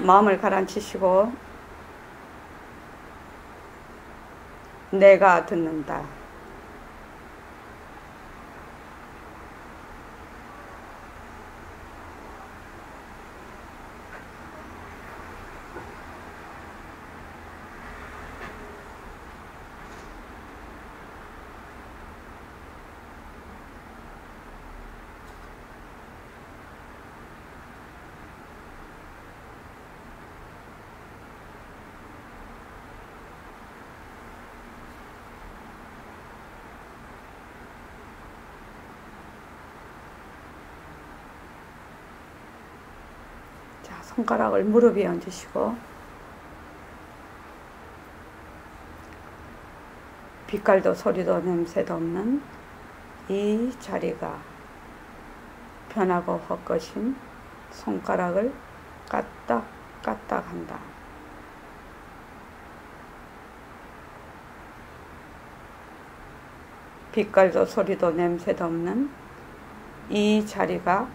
마음을 가라앉히시고 내가 듣는다. 손가락을 무릎 위에 얹으시고 빛깔도 소리도 냄새도 없는 이 자리가 편하고 헛것인 손가락을 까딱까딱 한다. 빛깔도 소리도 냄새도 없는 이 자리가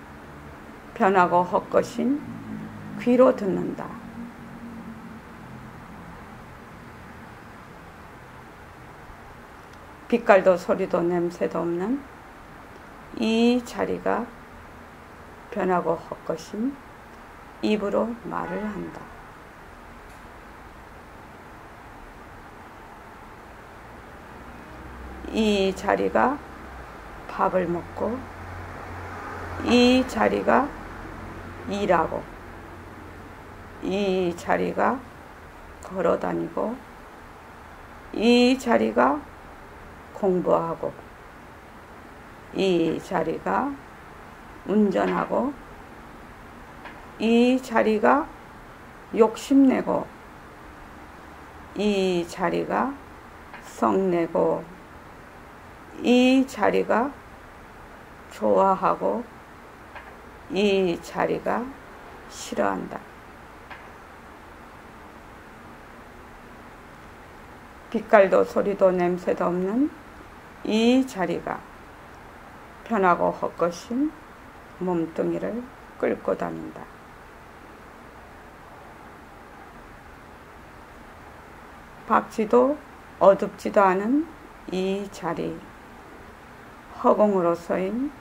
편하고 헛것인 귀로 듣는다. 빛깔도 소리도 냄새도 없는 이 자리가 변하고 헛것인 입으로 말을 한다. 이 자리가 밥을 먹고 이 자리가 일하고 이 자리가 걸어다니고 이 자리가 공부하고 이 자리가 운전하고 이 자리가 욕심내고 이 자리가 성내고 이 자리가 좋아하고 이 자리가 싫어한다. 빛깔도 소리도 냄새도 없는 이 자리가 편하고 헛것인 몸뚱이를 끌고 다닌다. 밝지도 어둡지도 않은 이 자리, 허공으로 서인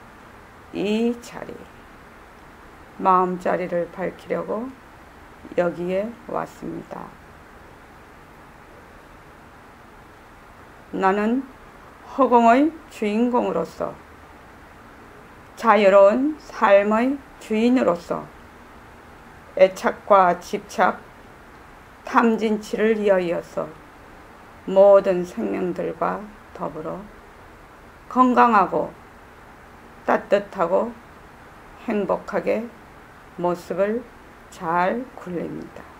이 자리, 마음자리를 밝히려고 여기에 왔습니다. 나는 허공의 주인공으로서 자유로운 삶의 주인으로서 애착과 집착, 탐진치를 이어서 모든 생명들과 더불어 건강하고 따뜻하고 행복하게 모습을 잘 굴립니다.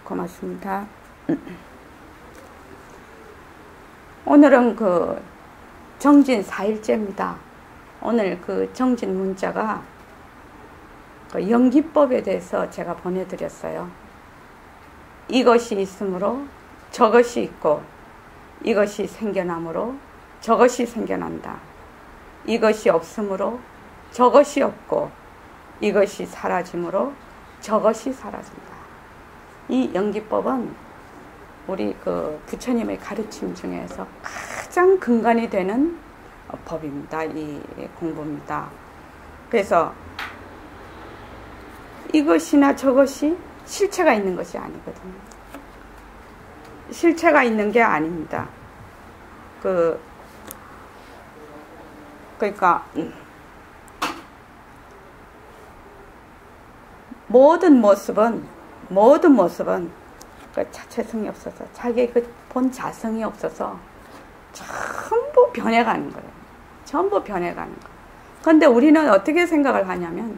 고맙습니다. 오늘은 그 정진 4일째입니다. 오늘 그 정진 문자가 그 연기법에 대해서 제가 보내드렸어요. 이것이 있으므로 저것이 있고, 이것이 생겨나므로 저것이 생겨난다. 이것이 없으므로 저것이 없고, 이것이 사라지므로 저것이 사라진다. 이 연기법은 우리 그 부처님의 가르침 중에서 가장 근간이 되는 법입니다. 이 공부입니다. 그래서 이것이나 저것이 실체가 있는 것이 아니거든요. 실체가 있는 게 아닙니다. 그러니까 모든 모습은 그 자체성이 없어서 자기의 그 본 자성이 없어서 전부 변해가는 거예요. 전부 변해가는 거예요. 그런데 우리는 어떻게 생각을 하냐면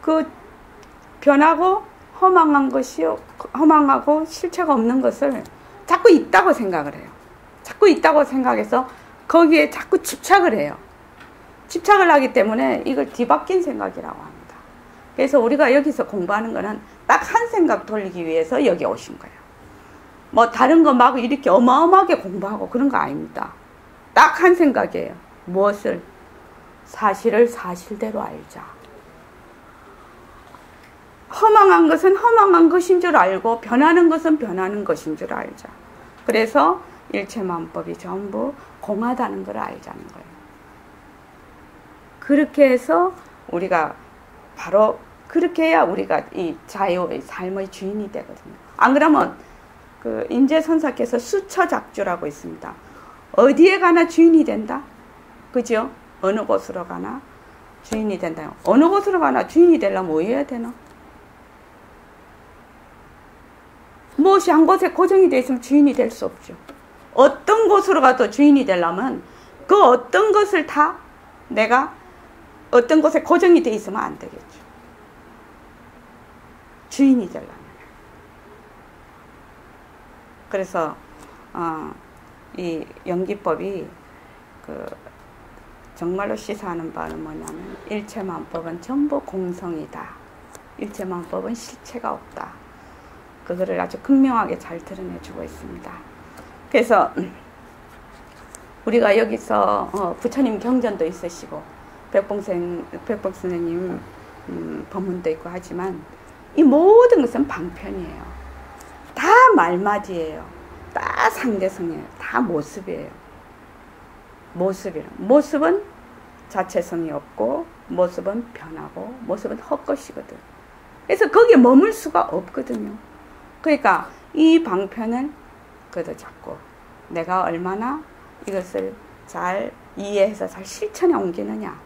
그 변하고 허망하고 실체가 없는 것을 자꾸 있다고 생각을 해요. 자꾸 있다고 생각해서 거기에 자꾸 집착을 해요. 집착을 하기 때문에 이걸 뒤바뀐 생각이라고 합니다. 그래서 우리가 여기서 공부하는 거는 딱 한 생각 돌리기 위해서 여기 오신 거예요. 뭐 다른 거 막 이렇게 어마어마하게 공부하고 그런 거 아닙니다. 딱 한 생각이에요. 무엇을? 사실을 사실대로 알자. 허망한 것은 허망한 것인 줄 알고 변하는 것은 변하는 것인 줄 알자. 그래서 일체만법이 전부 공하다는 걸 알자는 거예요. 그렇게 해서 우리가 바로 그렇게 해야 우리가 이 자유의 삶의 주인이 되거든요. 안 그러면 그 임재선사께서 수처작주라고 있습니다. 어디에 가나 주인이 된다. 그죠? 어느 곳으로 가나 주인이 된다. 어느 곳으로 가나 주인이 되려면 뭐 해야 되나? 무엇이 한 곳에 고정이 되어 있으면 주인이 될 수 없죠. 어떤 곳으로 가도 주인이 되려면 그 어떤 것을 다 내가 어떤 곳에 고정이 되어 있으면 안 되겠죠. 주인이 되려면. 그래서 이 연기법이 정말로 시사하는 바는 뭐냐면 일체만법은 전부 공성이다. 일체만법은 실체가 없다. 그거를 아주 극명하게 잘 드러내주고 있습니다. 그래서 우리가 여기서 부처님 경전도 있으시고 백봉 선생님 법문도 있고 하지만 이 모든 것은 방편이에요. 다 말맞이에요. 다 상대성이에요. 다 모습이에요. 모습은 자체성이 없고 모습은 변하고 모습은 헛것이거든. 그래서 거기에 머물 수가 없거든요. 그러니까 이 방편을 그래도 자꾸 내가 얼마나 이것을 잘 이해해서 잘 실천에 옮기느냐,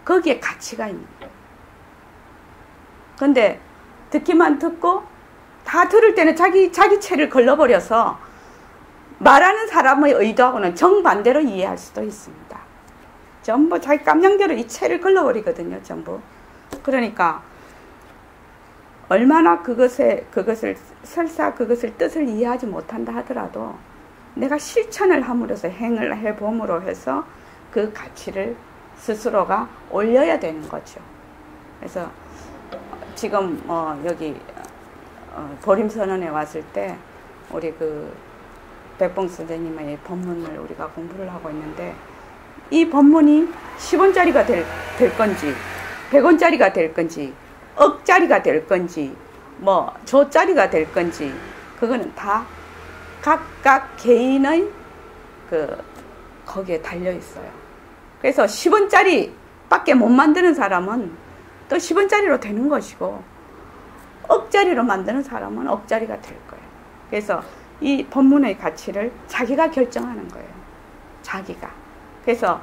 거기에 가치가 있는 거예요. 그런데 듣기만 듣고 다 들을 때는 자기 채를 걸러버려서 말하는 사람의 의도하고는 정반대로 이해할 수도 있습니다. 전부 자기 깜냥대로 이 채를 걸러버리거든요. 전부. 그러니까 얼마나 그것을 설사 그것을 뜻을 이해하지 못한다 하더라도 내가 실천을 함으로써 행을 해봄으로 해서 그 가치를 스스로가 올려야 되는 거죠. 그래서 지금 여기 보림선언에 왔을 때 우리 백봉 선생님의 법문을 우리가 공부를 하고 있는데 이 법문이 10원짜리가 될 건지 100원짜리가 될 건지 억짜리가 될 건지 뭐 조짜리가 될 건지 그거는 다 각각 개인의 거기에 달려 있어요. 그래서 10원짜리 밖에 못 만드는 사람은 또 10원짜리로 되는 것이고 억짜리로 만드는 사람은 억짜리가 될 거예요. 그래서 이 법문의 가치를 자기가 결정하는 거예요. 자기가. 그래서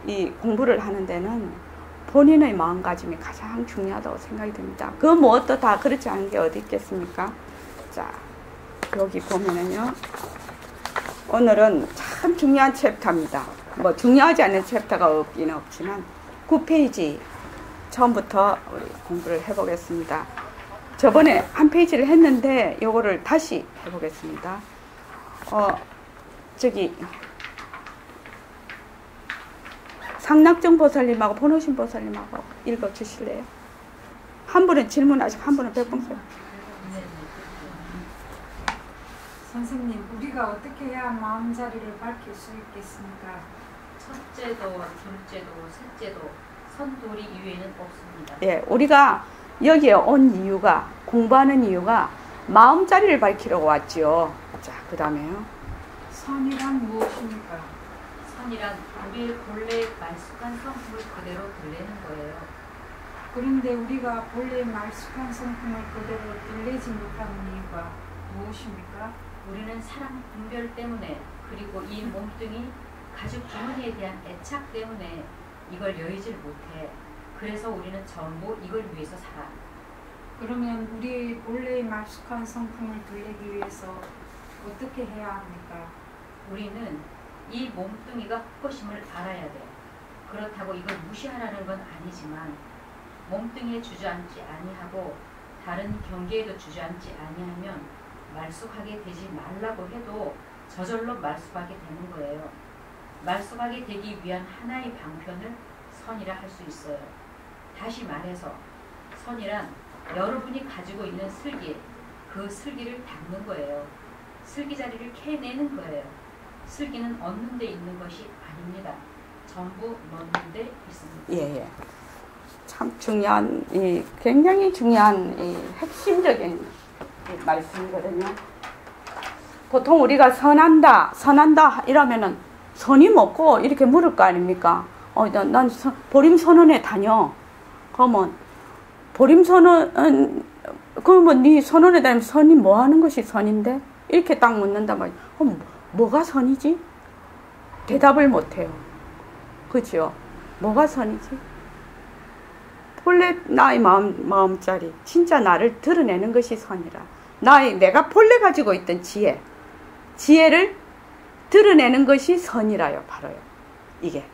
이 공부를 하는 데는 본인의 마음가짐이 가장 중요하다고 생각이 듭니다. 그 무엇도 다 그렇지 않은 게 어디 있겠습니까? 자, 여기 보면은요. 오늘은 참 중요한 챕터입니다. 뭐 중요하지 않은 챕터가 없기는 없지만 9페이지 처음부터 우리 공부를 해보겠습니다. 저번에 한 페이지를 했는데 요거를 다시 해보겠습니다. 상낙정 보살님하고 번호신 보살님하고 읽어주실래요? 한 분은 질문하시고 한 분은 백봉설. 선생님, 우리가 어떻게 해야 마음자리를 밝힐 수 있겠습니까? 첫째도, 둘째도, 셋째도 선돌이 이외에는 없습니다. 예, 우리가 여기에 온 이유가, 공부하는 이유가 마음자리를 밝히려고 왔죠. 자, 그 다음에요. 선이란 무엇입니까? 선이란 우리의 본래 말쑥한 성품을 그대로 드러내는 거예요. 그런데 우리가 본래 말쑥한 성품을 그대로 드러내지 못하는 이유가 무엇입니까? 우리는 사랑 분별 때문에 그리고 이 몸뚱이 가죽 주머니에 대한 애착 때문에 이걸 여의질 못해. 그래서 우리는 전부 이걸 위해서 살아. 그러면 우리의 본래의 말쑥한 성품을 드러내기 위해서 어떻게 해야 합니까? 우리는 이 몸뚱이가 헛것임을 알아야 돼. 그렇다고 이걸 무시하라는 건 아니지만 몸뚱이에 주저앉지 아니하고 다른 경계에도 주저앉지 아니하면 말쑥하게 되지 말라고 해도 저절로 말쑥하게 되는 거예요. 말쑥하게 되기 위한 하나의 방편을 선이라 할 수 있어요. 다시 말해서 선이란 여러분이 가지고 있는 슬기, 그 슬기를 닦는 거예요. 슬기 자리를 캐내는 거예요. 슬기는 얻는 데 있는 것이 아닙니다. 전부 넣는 데 있습니다. 예. 참 중요한, 굉장히 중요한 핵심적인 말씀이거든요. 보통 우리가 선한다 이러면은 선임 없고 이렇게 물을 거 아닙니까? 난 보림 선언에 다녀. 그러면 보림 선언, 그러면 네 선언에 다니면 선이 뭐 하는 것이 선인데? 이렇게 딱 묻는단 말이야. 그럼 뭐가 선이지? 대답을 못 해요. 그죠? 뭐가 선이지? 본래 나의 마음자리, 진짜 나를 드러내는 것이 선이라. 내가 본래 가지고 있던 지혜를 드러내는 것이 선이라요, 바로요. 이게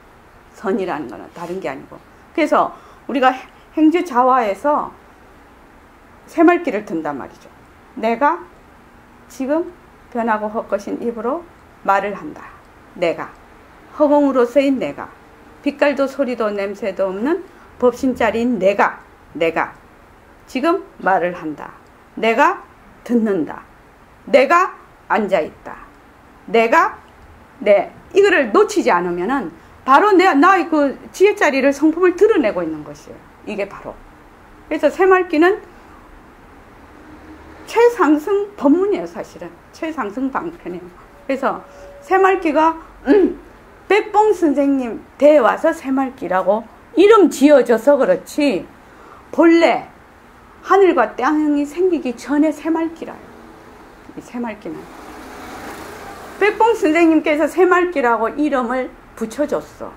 선이라는 거는 다른 게 아니고. 그래서 우리가 행주자화에서 새말귀를 든단 말이죠. 내가 지금 변하고 헛것인 입으로 말을 한다. 내가 허공으로 쓰인 내가, 빛깔도 소리도 냄새도 없는 법신자리인 내가 지금 말을 한다. 내가 듣는다. 내가 앉아있다. 이거를 놓치지 않으면은 바로 나의 그 지혜자리를 성품을 드러내고 있는 것이에요. 이게 바로. 그래서 새말귀는 최상승 법문이에요, 사실은. 최상승 방편이에요. 그래서 새말귀가 백봉 선생님 대에 와서 새말귀라고 이름 지어져서 그렇지, 본래 하늘과 땅이 생기기 전에 새말귀라요. 이 새말귀는 백봉 선생님께서 새말귀라고 이름을 붙여줬어.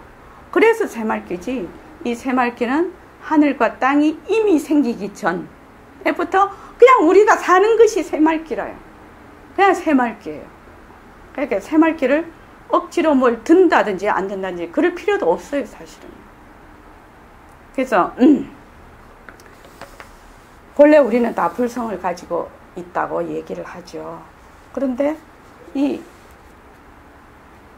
그래서 새말귀지. 이 새말귀는 하늘과 땅이 이미 생기기 전부터 그냥 우리가 사는 것이 새말귀라요. 그냥 새말귀예요. 그러니까 새말귀를 억지로 뭘 든다든지 안 든다든지 그럴 필요도 없어요, 사실은. 그래서 본래 우리는 다 불성을 가지고 있다고 얘기를 하죠. 그런데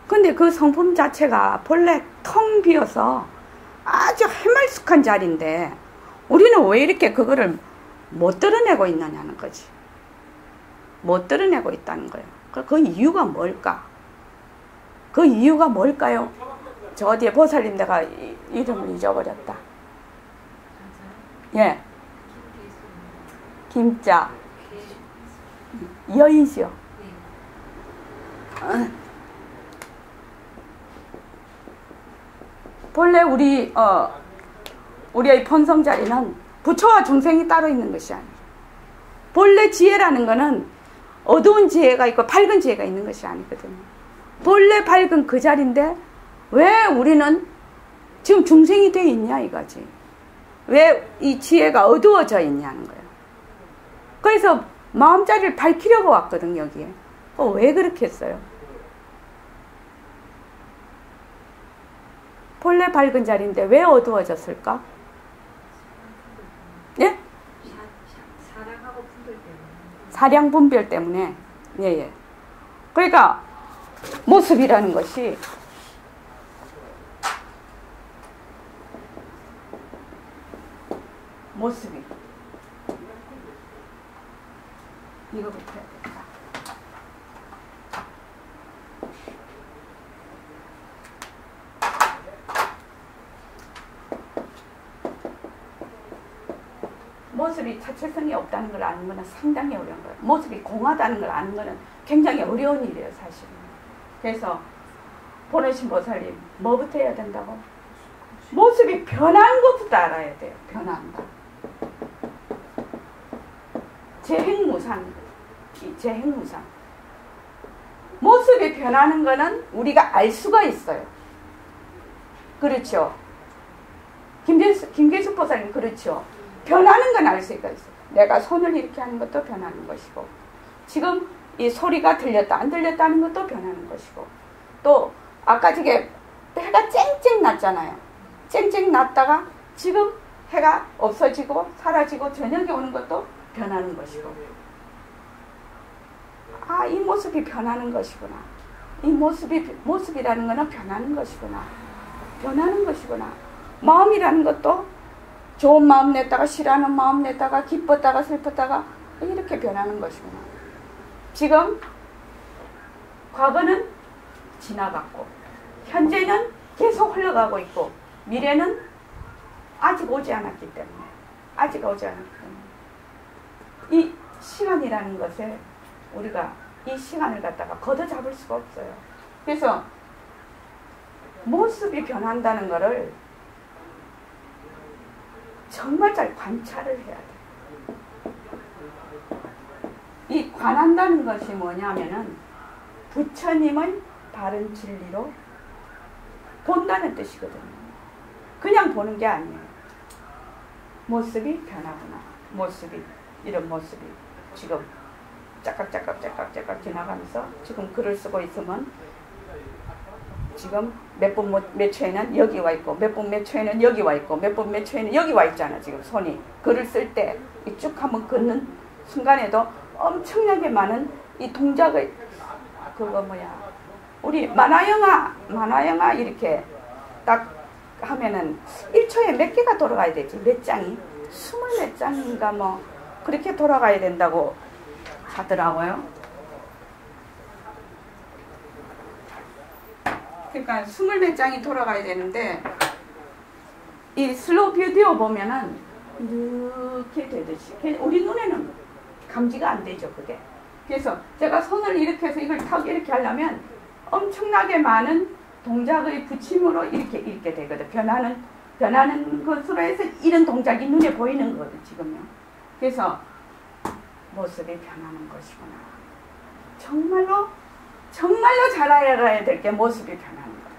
근데 그 성품 자체가 본래 텅 비어서 아주 해말쑥한 자리인데 우리는 왜 이렇게 그거를 못 드러내고 있느냐는 거지. 못 드러내고 있다는 거예요. 그 이유가 뭘까? 그 이유가 뭘까요? 저 어디에 보살님 내가 이름을 잊어버렸다. 예. 김자. 여인이죠. 본래 우리의 본성 자리는 부처와 중생이 따로 있는 것이 아니에요. 본래 지혜라는 거는 어두운 지혜가 있고 밝은 지혜가 있는 것이 아니거든요. 본래 밝은 그 자리인데 왜 우리는 지금 중생이 돼 있냐 이거지. 왜 이 지혜가 어두워져 있냐는 거예요. 그래서 마음자리를 밝히려고 왔거든요, 여기에. 왜 그렇게 했어요? 본래 밝은 자리인데 왜 어두워졌을까? 예? 사랑하고 분별 때문에. 사량 분별 때문에. 예. 그러니까 모습이라는 것이 모습이 이거부터 해야 된다. 모습이 자체성이 없다는 걸 아는 거는 상당히 어려운 거예요. 모습이 공하다는 걸 아는 거는 굉장히 어려운 일이에요, 사실은. 그래서 보내신 보살님 뭐부터 해야 된다고? 모습이 변하는 것부터 알아야 돼요. 변한다. 재행무상. 재행무상. 모습이 변하는 거는 우리가 알 수가 있어요. 그렇죠? 김계숙 보살님 그렇죠? 변하는 건 알 수가 있어요. 내가 손을 이렇게 하는 것도 변하는 것이고, 지금 이 소리가 들렸다 안 들렸다는 것도 변하는 것이고, 또 아까 저게 해가 쨍쨍 났잖아요. 쨍쨍 났다가 지금 해가 없어지고 사라지고 저녁에 오는 것도 변하는 것이고, 이 모습이 변하는 것이구나. 이 모습이라는 것은 변하는 것이구나. 변하는 것이구나. 마음이라는 것도 좋은 마음 냈다가 싫어하는 마음 냈다가 기뻤다가 슬펐다가 이렇게 변하는 것이구나. 지금 과거는 지나갔고 현재는 계속 흘러가고 있고 미래는 아직 오지 않았기 때문에 이 시간이라는 것에 우리가 이 시간을 갖다가 걷어잡을 수가 없어요. 그래서 모습이 변한다는 것을 정말 잘 관찰을 해야 돼요. 이 관한다는 것이 뭐냐면은 부처님의 바른 진리로 본다는 뜻이거든요. 그냥 보는 게 아니에요. 모습이 변하구나. 이런 모습이 지금 짝깍 지나가면서 지금 글을 쓰고 있으면 지금 몇 분 몇 초에는 여기 와 있고 몇 분 몇 초에는 여기 와 있고 몇 분 몇 초에는 여기 와 있잖아. 지금 손이 글을 쓸 때 쭉 한번 긋는 순간에도 엄청나게 많은 이 동작의 그거 우리 만화영화 이렇게 딱 하면은 1초에 몇 개가 돌아가야 되지. 몇 장이 20몇 장인가 뭐 그렇게 돌아가야 된다고 하더라고요. 그러니까 20몇 장이 돌아가야 되는데 이 슬로우 비디오 보면은 이렇게 되듯이 우리 눈에는 감지가 안 되죠. 그게. 그래서 제가 손을 이렇게 해서 이걸 탁 이렇게 하려면 엄청나게 많은 동작의 붙임으로 이렇게 읽게 되거든. 변하는 것으로 해서 이런 동작이 눈에 보이는 거거든. 지금요. 그래서 모습이 변하는 것이구나. 정말로 잘 알아야 될 게 모습이 변하는 거예요.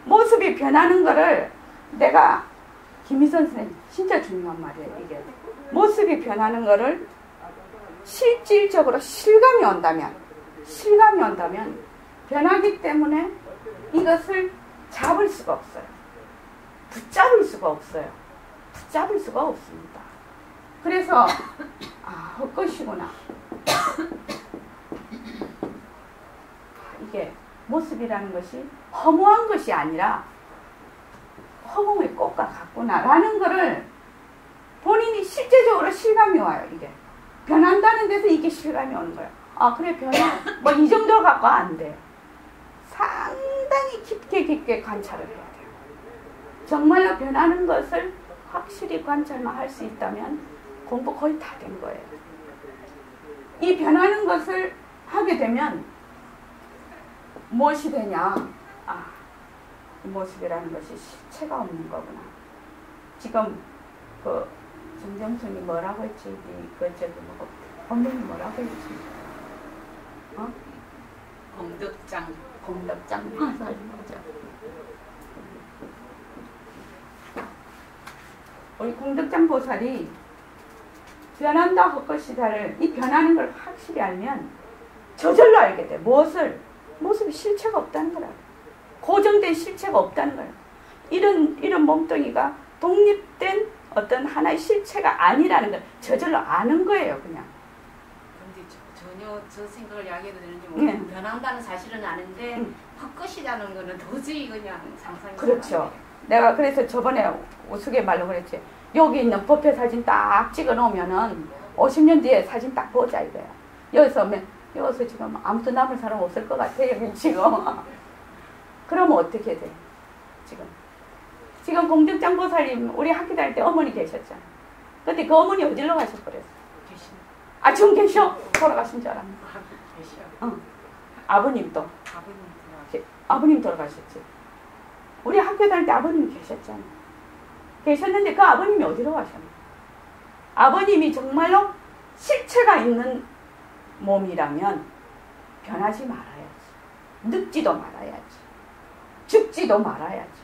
모습이 변하는 거를 내가 김희선 선생님 진짜 중요한 말이에요. 이게 모습이 변하는 거를 실질적으로 실감이 온다면 변하기 때문에 이것을 잡을 수가 없어요. 붙잡을 수가 없습니다. 그래서 헛것이구나. 이게 모습이라는 것이 허무한 것이 아니라 허공의 꽃과 같구나 라는 거를 본인이 실제적으로 실감이 와요. 이게 변한다는 데서 이게 실감이 오는 거예요. 그래 변해 뭐 이 정도 갖고 안 돼. 상당히 깊게 관찰을 해야 돼요. 정말로 변하는 것을 확실히 관찰만 할 수 있다면 공부 거의 다 된 거예요. 이 변하는 것을 하게 되면 무엇이 되냐? 이 모습이라는 것이 실체가 없는 거구나. 지금 그 정정순이 뭐라고 했지? 본명이 뭐라고 했지? 공덕장 보살 맞아. 우리 공덕장 보살이 변한다 헛것이다를 이 변하는 걸 확실히 알면 저절로 알게 돼. 모습이 실체가 없다는 거라. 고정된 실체가 없다는 거예요. 이런 몸뚱이가 독립된 어떤 하나의 실체가 아니라는 걸 저절로 아는 거예요, 그냥. 근데 전혀 저 생각을 이야기해도 되는지 변한다는 사실은 아는데 헛것이라는 거는 도저히 그냥 상상이 그렇죠. 내가 그래서 저번에 우스갯말로 그랬지. 여기 있는 법회 사진 딱 찍어 놓으면은 50년 뒤에 사진 딱 보자 이거야. 여기서 지금 아무도 남을 사람 없을 것 같아, 여기 지금. 그러면 어떻게 돼? 지금 공덕장 보살님 우리 학교 다닐 때 어머니 계셨잖아. 근데 그 어머니 어디로 가셔버렸어? 계시네. 지금 계셔? 돌아가신 줄 알았네. 계셔. 아버님도. 아버님 돌아가셨지. 우리 학교 다닐 때 아버님 계셨잖아. 계셨는데 그 아버님이 어디로 가셨나? 아버님이 정말로 실체가 있는 몸이라면 변하지 말아야지. 늙지도 말아야지. 죽지도 말아야지.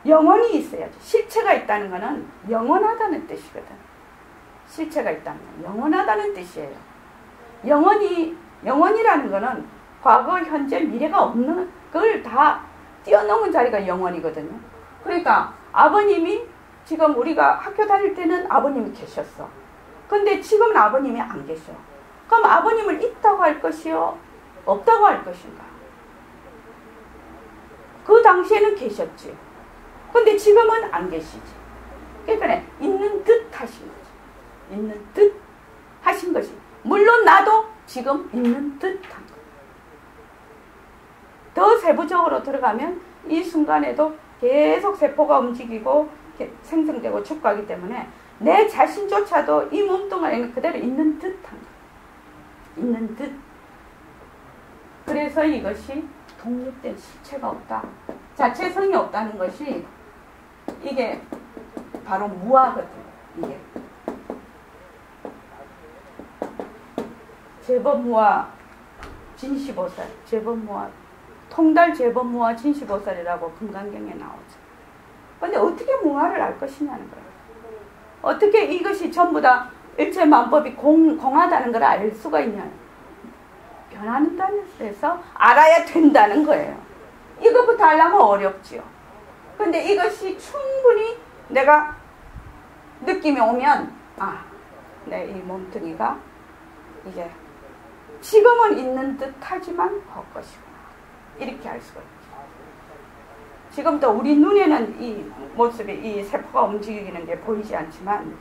영원히 있어야지. 실체가 있다는 것은 영원하다는 뜻이거든. 실체가 있다는 건 영원하다는 뜻이에요. 영원이라는 것은 과거, 현재, 미래가 없는 그걸 다 뛰어넘은 자리가 영원이거든요. 그러니까 아버님이 지금 우리가 학교 다닐 때는 아버님이 계셨어. 근데 지금은 아버님이 안 계셔. 그럼 아버님을 있다고 할 것이요? 없다고 할 것인가? 그 당시에는 계셨지. 근데 지금은 안 계시지. 그러니까 있는 듯 하신 거지. 있는 듯 하신 것이. 물론 나도 지금 있는 듯 한 거예요. 더 세부적으로 들어가면 이 순간에도 계속 세포가 움직이고 생성되고 축구하기 때문에 내 자신조차도 이 몸뚱아리는 그대로 있는 듯한 거예요. 있는 듯. 그래서 이것이 독립된 실체가 없다. 자체성이 없다는 것이 이게 바로 무아거든요. 이게. 재범무아 진시보살, 재범무아, 통달 재범무아 진시보살이라고 금강경에 나오죠. 근데 어떻게 무아를 알 것이냐는 거예요. 어떻게 이것이 전부 다 일체만법이 공하다는 걸 알 수가 있냐. 변한다는 데서 알아야 된다는 거예요. 이것부터 알려면 어렵지요. 근데 이것이 충분히 내가 느낌이 오면 내 이 몸뚱이가 이게 지금은 있는 듯 하지만 헛것이구나. 이렇게 알 수가 있죠. 지금도 우리 눈에는 이 모습이, 이 세포가 움직이는 게 보이지 않지만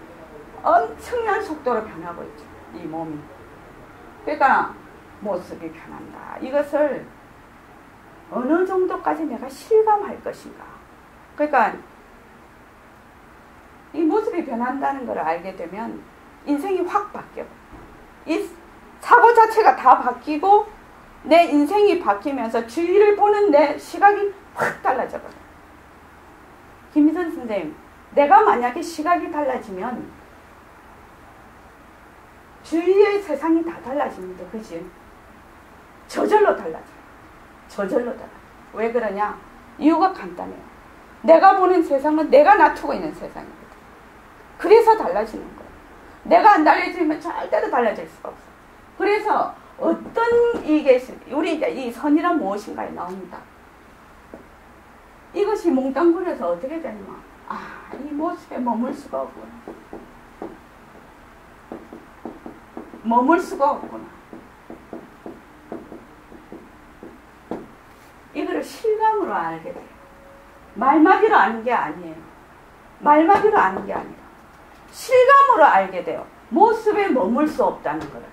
엄청난 속도로 변하고 있죠. 이 몸이. 그러니까 모습이 변한다. 이것을 어느 정도까지 내가 실감할 것인가. 그러니까 이 모습이 변한다는 걸 알게 되면 인생이 확 바뀌어요. 이 사고 자체가 다 바뀌고 내 인생이 바뀌면서 주위를 보는 내 시각이 확 달라져 버려요. 김희선 선생님, 내가 만약에 시각이 달라지면 주위의 세상이 다 달라집니다. 그지? 저절로 달라져요. 저절로 달라져요. 왜 그러냐? 이유가 간단해요. 내가 보는 세상은 내가 놔두고 있는 세상이거든. 그래서 달라지는 거예요. 내가 안 달라지면 절대로 달라질 수가 없어요. 그래서 어떤 이게 우리 이제 이 선이란 무엇인가에 나옵니다. 이것이 몽땅거려서 어떻게 되냐? 이 모습에 머물 수가 없구나. 머물 수가 없구나. 이거를 실감으로 알게 돼요. 말마디로 아는 게 아니에요. 말마디로 아는 게 아니라 실감으로 알게 돼요. 모습에 머물 수 없다는 거를.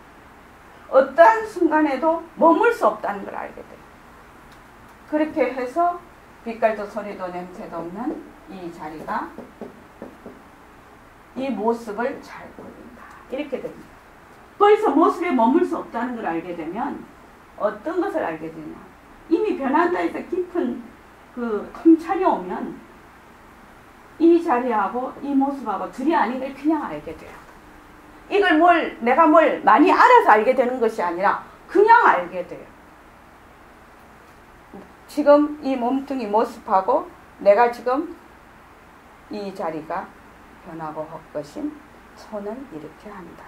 어떠한 순간에도 머물 수 없다는 걸 알게 돼요. 그렇게 해서 빛깔도 소리도 냄새도 없는 이 자리가 이 모습을 잘 보인다. 이렇게 됩니다. 거기서 모습에 머물 수 없다는 걸 알게 되면 어떤 것을 알게 되냐. 이미 변한다 해서 깊은 그 통찰이 오면 이 자리하고 이 모습하고 둘이 아닌 걸 그냥 알게 돼요. 이걸 내가 뭘 많이 알아서 알게 되는 것이 아니라 그냥 알게 돼요. 지금 이 몸뚱이 모습하고 내가 지금 이 자리가 변하고 헛것인 손은 이렇게 한다.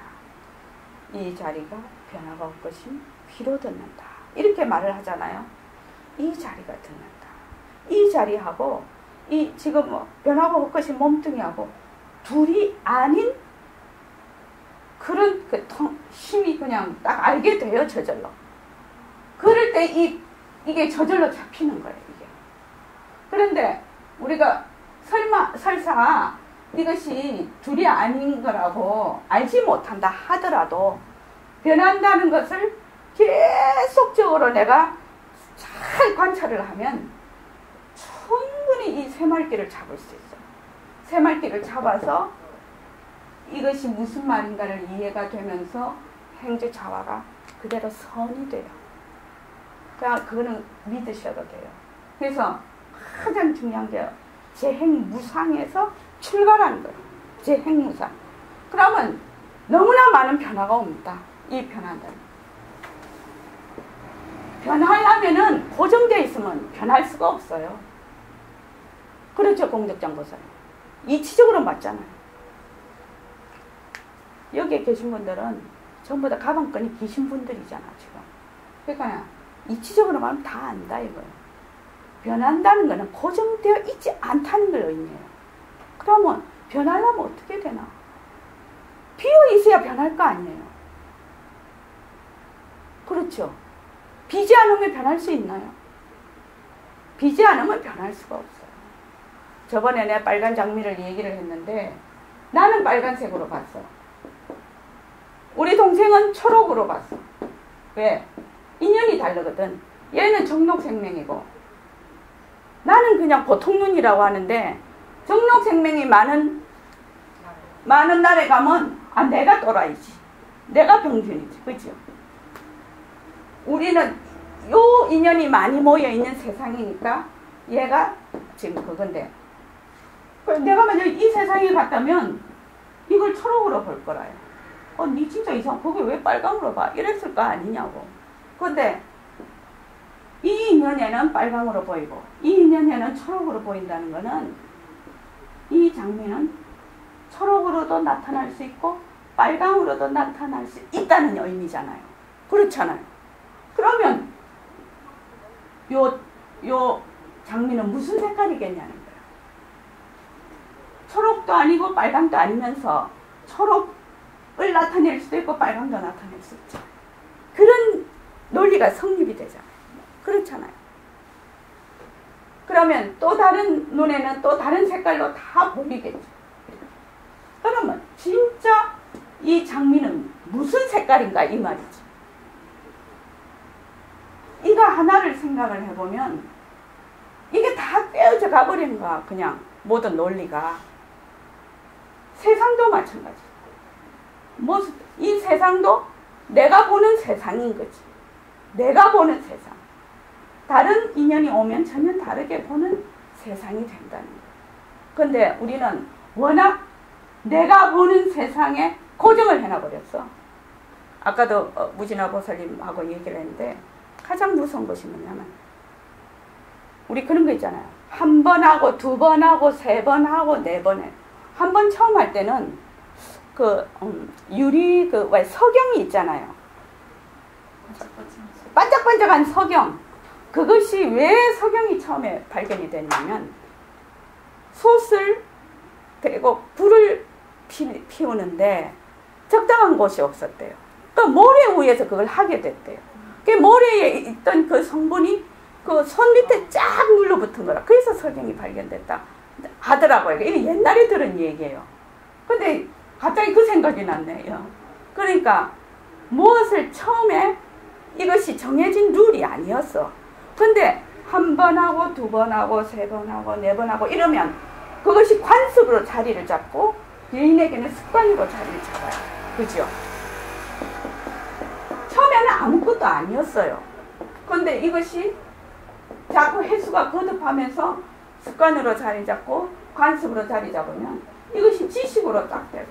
이 자리가 변하고 헛것인 귀로 듣는다. 이렇게 말을 하잖아요. 이 자리가 듣는다. 이 자리하고 이 지금 변하고 헛것인 몸뚱이하고 둘이 아닌 그런 힘이 그냥 딱 알게 돼요. 저절로. 그럴 때 이게 저절로 잡히는 거예요. 이게. 그런데 우리가 설사 이것이 둘이 아닌 거라고 알지 못한다 하더라도 변한다는 것을 계속적으로 내가 잘 관찰을 하면 충분히 이 새말귀를 잡을 수 있어요. 새말귀를 잡아서 이것이 무슨 말인가를 이해가 되면서 행주자화가 그대로 선이 돼요. 그러니까 그거는 믿으셔도 돼요. 그래서 가장 중요한 게 재행무상에서 출발하는 거예요. 재행무상. 그러면 너무나 많은 변화가 옵니다. 이 변화들. 변하려면은 고정되어 있으면 변할 수가 없어요. 그렇죠, 공덕장보살. 이치적으로 맞잖아요. 여기에 계신 분들은 전부 다 가방끈이 기신 분들이잖아, 지금. 그러니까 이치적으로 말하면 다 안다, 이거예요. 변한다는 거는 고정되어 있지 않다는 걸 의미해요. 그러면 변하려면 어떻게 되나? 비어 있어야 변할 거 아니에요. 그렇죠. 비지 않으면 변할 수 있나요? 비지 않으면 변할 수가 없어요. 저번에 내가 빨간 장미를 얘기를 했는데 나는 빨간색으로 봤어. 우리 동생은 초록으로 봤어. 왜? 인연이 다르거든. 얘는 정록생명이고 나는 그냥 보통 눈이라고 하는데 정록생명이 많은 날에 가면 내가 또라이지. 내가 병준이지. 그죠? 우리는 요 인연이 많이 모여있는 세상이니까 얘가 지금 그건데 내가 만약 이 세상에 갔다면 이걸 초록으로 볼 거라요. 니 진짜 이상 그게 왜 빨강으로 봐? 이랬을 거 아니냐고. 근데 이 인연에는 빨강으로 보이고 이 인연에는 초록으로 보인다는 거는 이 장미는 초록으로도 나타날 수 있고 빨강으로도 나타날 수 있다는 의미잖아요. 그렇잖아요. 그러면 요 장미는 무슨 색깔이겠냐는 거예요. 초록도 아니고 빨강도 아니면서 초록을 나타낼 수도 있고 빨강도 나타낼 수 있죠. 그런 논리가 성립이 되잖아요. 그렇잖아요. 그러면 또 다른 눈에는 또 다른 색깔로 다 보이겠죠. 그러면 진짜 이 장미는 무슨 색깔인가 이 말이지. 이거 하나를 생각을 해보면 이게 다 꿰어져 가버리는 거야. 그냥 모든 논리가. 세상도 마찬가지. 이 세상도 내가 보는 세상인 거지. 내가 보는 세상. 다른 인연이 오면 전혀 다르게 보는 세상이 된다는 거야. 근데 우리는 워낙 내가 보는 세상에 고정을 해놔버렸어. 아까도 무진아 보살님하고 얘기를 했는데 가장 무서운 것이 뭐냐면 우리 그런 거 있잖아요. 한 번 하고 두 번 하고 세 번 하고 네 번 해. 한 번 처음 할 때는 유리 왜 석영이 있잖아요. 반짝반짝한 석영. 그것이 왜 석영이 처음에 발견이 됐냐면 솥을 대고 불을 피우는데 적당한 곳이 없었대요. 그러니까 모래 위에서 그걸 하게 됐대요. 그 모래에 있던 그 성분이 그 손 밑에 쫙 눌러붙은 거라. 그래서 석영이 발견됐다 하더라고요. 이게 옛날에 들은 얘기예요. 근데 갑자기 그 생각이 났네요. 그러니까 무엇을 처음에 이것이 정해진 룰이 아니었어. 근데 한 번 하고 두 번 하고 세 번 하고 네 번 하고 이러면 그것이 관습으로 자리를 잡고 개인에게는 습관으로 자리를 잡아요. 그죠? 처음에는 아무것도 아니었어요. 근데 이것이 자꾸 횟수가 거듭하면서 습관으로 자리 잡고 관습으로 자리 잡으면 이것이 지식으로 딱 돼요.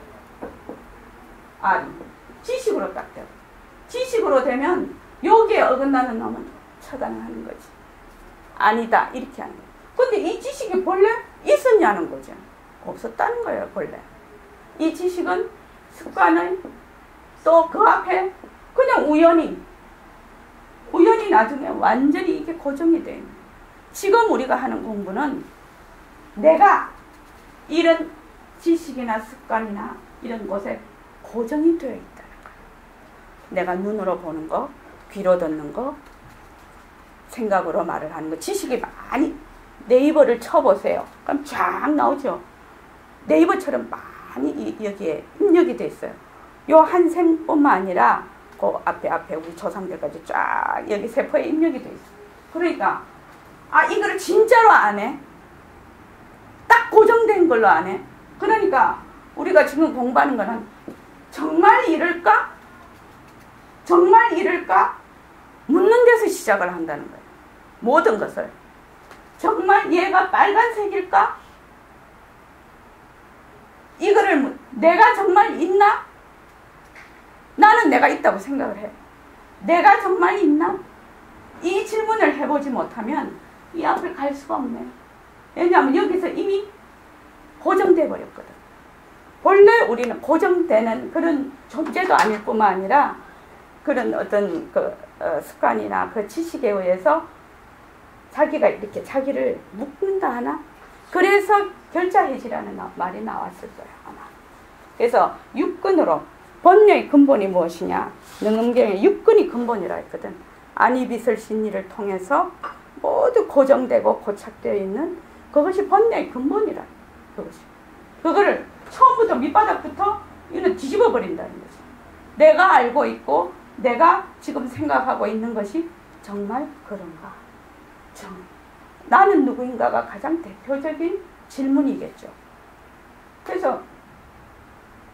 지식으로 딱 돼요. 지식으로 되면 여기에 어긋나는 놈은 처단하는 거지. 아니다 이렇게 하는 거예요. 근데 이 지식이 본래 있었냐는 거죠. 없었다는 거예요. 본래 이 지식은 습관을 또 그 앞에 그냥 우연히 나중에 완전히 이게 고정이 돼요. 지금 우리가 하는 공부는 내가 이런 지식이나 습관이나 이런 곳에 고정이 되어 있다는 거예요. 내가 눈으로 보는 거, 귀로 듣는 거, 생각으로 말을 하는 거, 지식이 많이 네이버를 쳐보세요. 그럼 쫙 나오죠. 네이버처럼 많이 여기에 입력이 돼 있어요. 요 한 생뿐만 아니라 그 앞에 우리 조상들까지 쫙 여기 세포에 입력이 돼 있어요. 그러니까 이거를 진짜로 안 해. 딱 고정된 걸로 안 해. 그러니까 우리가 지금 공부하는 거는 정말 이럴까? 정말 이럴까? 묻는 데서 시작을 한다는 거예요. 모든 것을. 정말 얘가 빨간색일까? 이거를 내가 정말 있나? 나는 내가 있다고 생각을 해. 내가 정말 있나? 이 질문을 해보지 못하면 이 앞을 갈 수가 없네. 왜냐하면 여기서 이미 고정돼 버렸거든. 원래 우리는 고정되는 그런 존재도 아닐 뿐만 아니라 그런 어떤 습관이나 그 지식에 의해서 자기가 이렇게 자기를 묶는다 하나? 그래서 결자해지라는 말이 나왔을 거예요, 아마. 그래서 육근으로 번뇌의 근본이 무엇이냐? 능엄경에 육근이 근본이라 했거든. 안이비설 신리를 통해서 모두 고정되고 고착되어 있는 그것이 번뇌의 근본이라. 그것이. 그거를 처음부터 밑바닥부터 이는 뒤집어 버린다는 거지. 내가 알고 있고 내가 지금 생각하고 있는 것이 정말 그런가? 나는 누구인가가 가장 대표적인 질문이겠죠. 그래서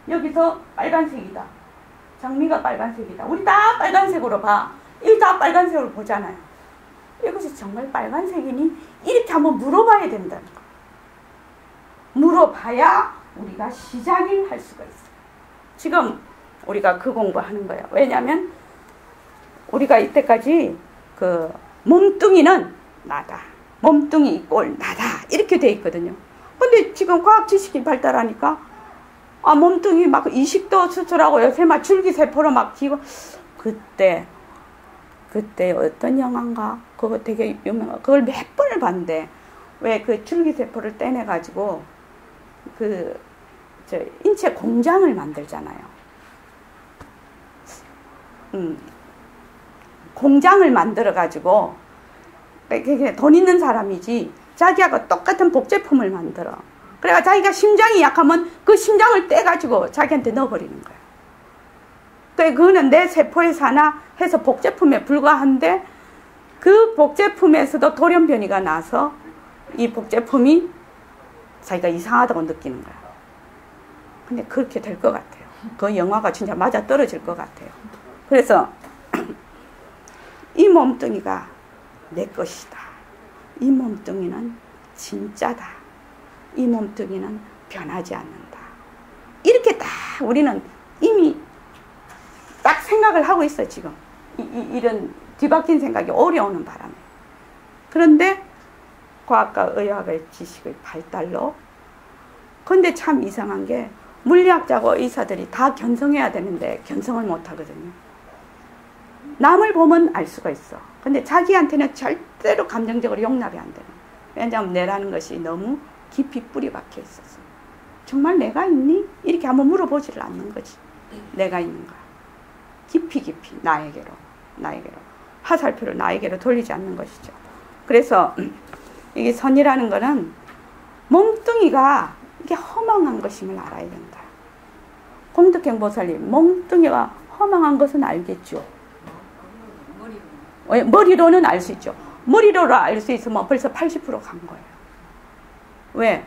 여기서 빨간색이다. 장미가 빨간색이다. 우리 다 빨간색으로 봐. 이 다 빨간색으로 보잖아요. 이것이 정말 빨간색이니? 이렇게 한번 물어봐야 된다는 거. 물어봐야 우리가 시작을 할 수가 있어요. 지금 우리가 그 공부하는 거예요. 왜냐하면 우리가 이때까지 그 몸뚱이는 나다. 몸뚱이 이꼴 나다. 이렇게 돼 있거든요. 근데 지금 과학 지식이 발달하니까 몸뚱이 막 이식도 수술하고 요새 막 줄기세포로 막 기고 그때 어떤 영화인가 그거 되게 유명한 그걸 몇 번을 봤는데 왜 그 줄기세포를 떼내가지고 인체 공장을 만들잖아요. 공장을 만들어가지고 돈 있는 사람이지 자기하고 똑같은 복제품을 만들어. 그래가 자기가 심장이 약하면 그 심장을 떼가지고 자기한테 넣어버리는 거야. 그거는 내 세포에 사나 해서 복제품에 불과한데 그 복제품에서도 돌연변이가 나서 이 복제품이 자기가 이상하다고 느끼는 거야. 근데 그렇게 될 것 같아요. 그 영화가 진짜 맞아 떨어질 것 같아요. 그래서 이 몸뚱이가 내 것이다. 이 몸뚱이는 진짜다. 이 몸뚱이는 변하지 않는다. 이렇게 딱 우리는 이미 딱 생각을 하고 있어 지금. 이런 뒤바뀐 생각이 오려오는 바람에. 그런데 과학과 의학의 지식의 발달로 근데 참 이상한 게 물리학자고 의사들이 다 견성해야 되는데 견성을 못하거든요. 남을 보면 알 수가 있어. 근데 자기한테는 절대로 감정적으로 용납이 안 되는. 왜냐하면 내라는 것이 너무 깊이 뿌리 박혀 있어서. 정말 내가 있니? 이렇게 한번 물어보지를 않는 거지. 내가 있는가. 깊이 나에게로 화살표를 나에게로 돌리지 않는 것이죠. 그래서 이게 선이라는 거는 몸뚱이가 이게 허망한 것임을 알아야 된다. 공덕행 보살님 몸뚱이가 허망한 것은 알겠죠. 머리로는 알 수 있죠. 머리로 알 수 있으면 벌써 80% 간 거예요. 왜?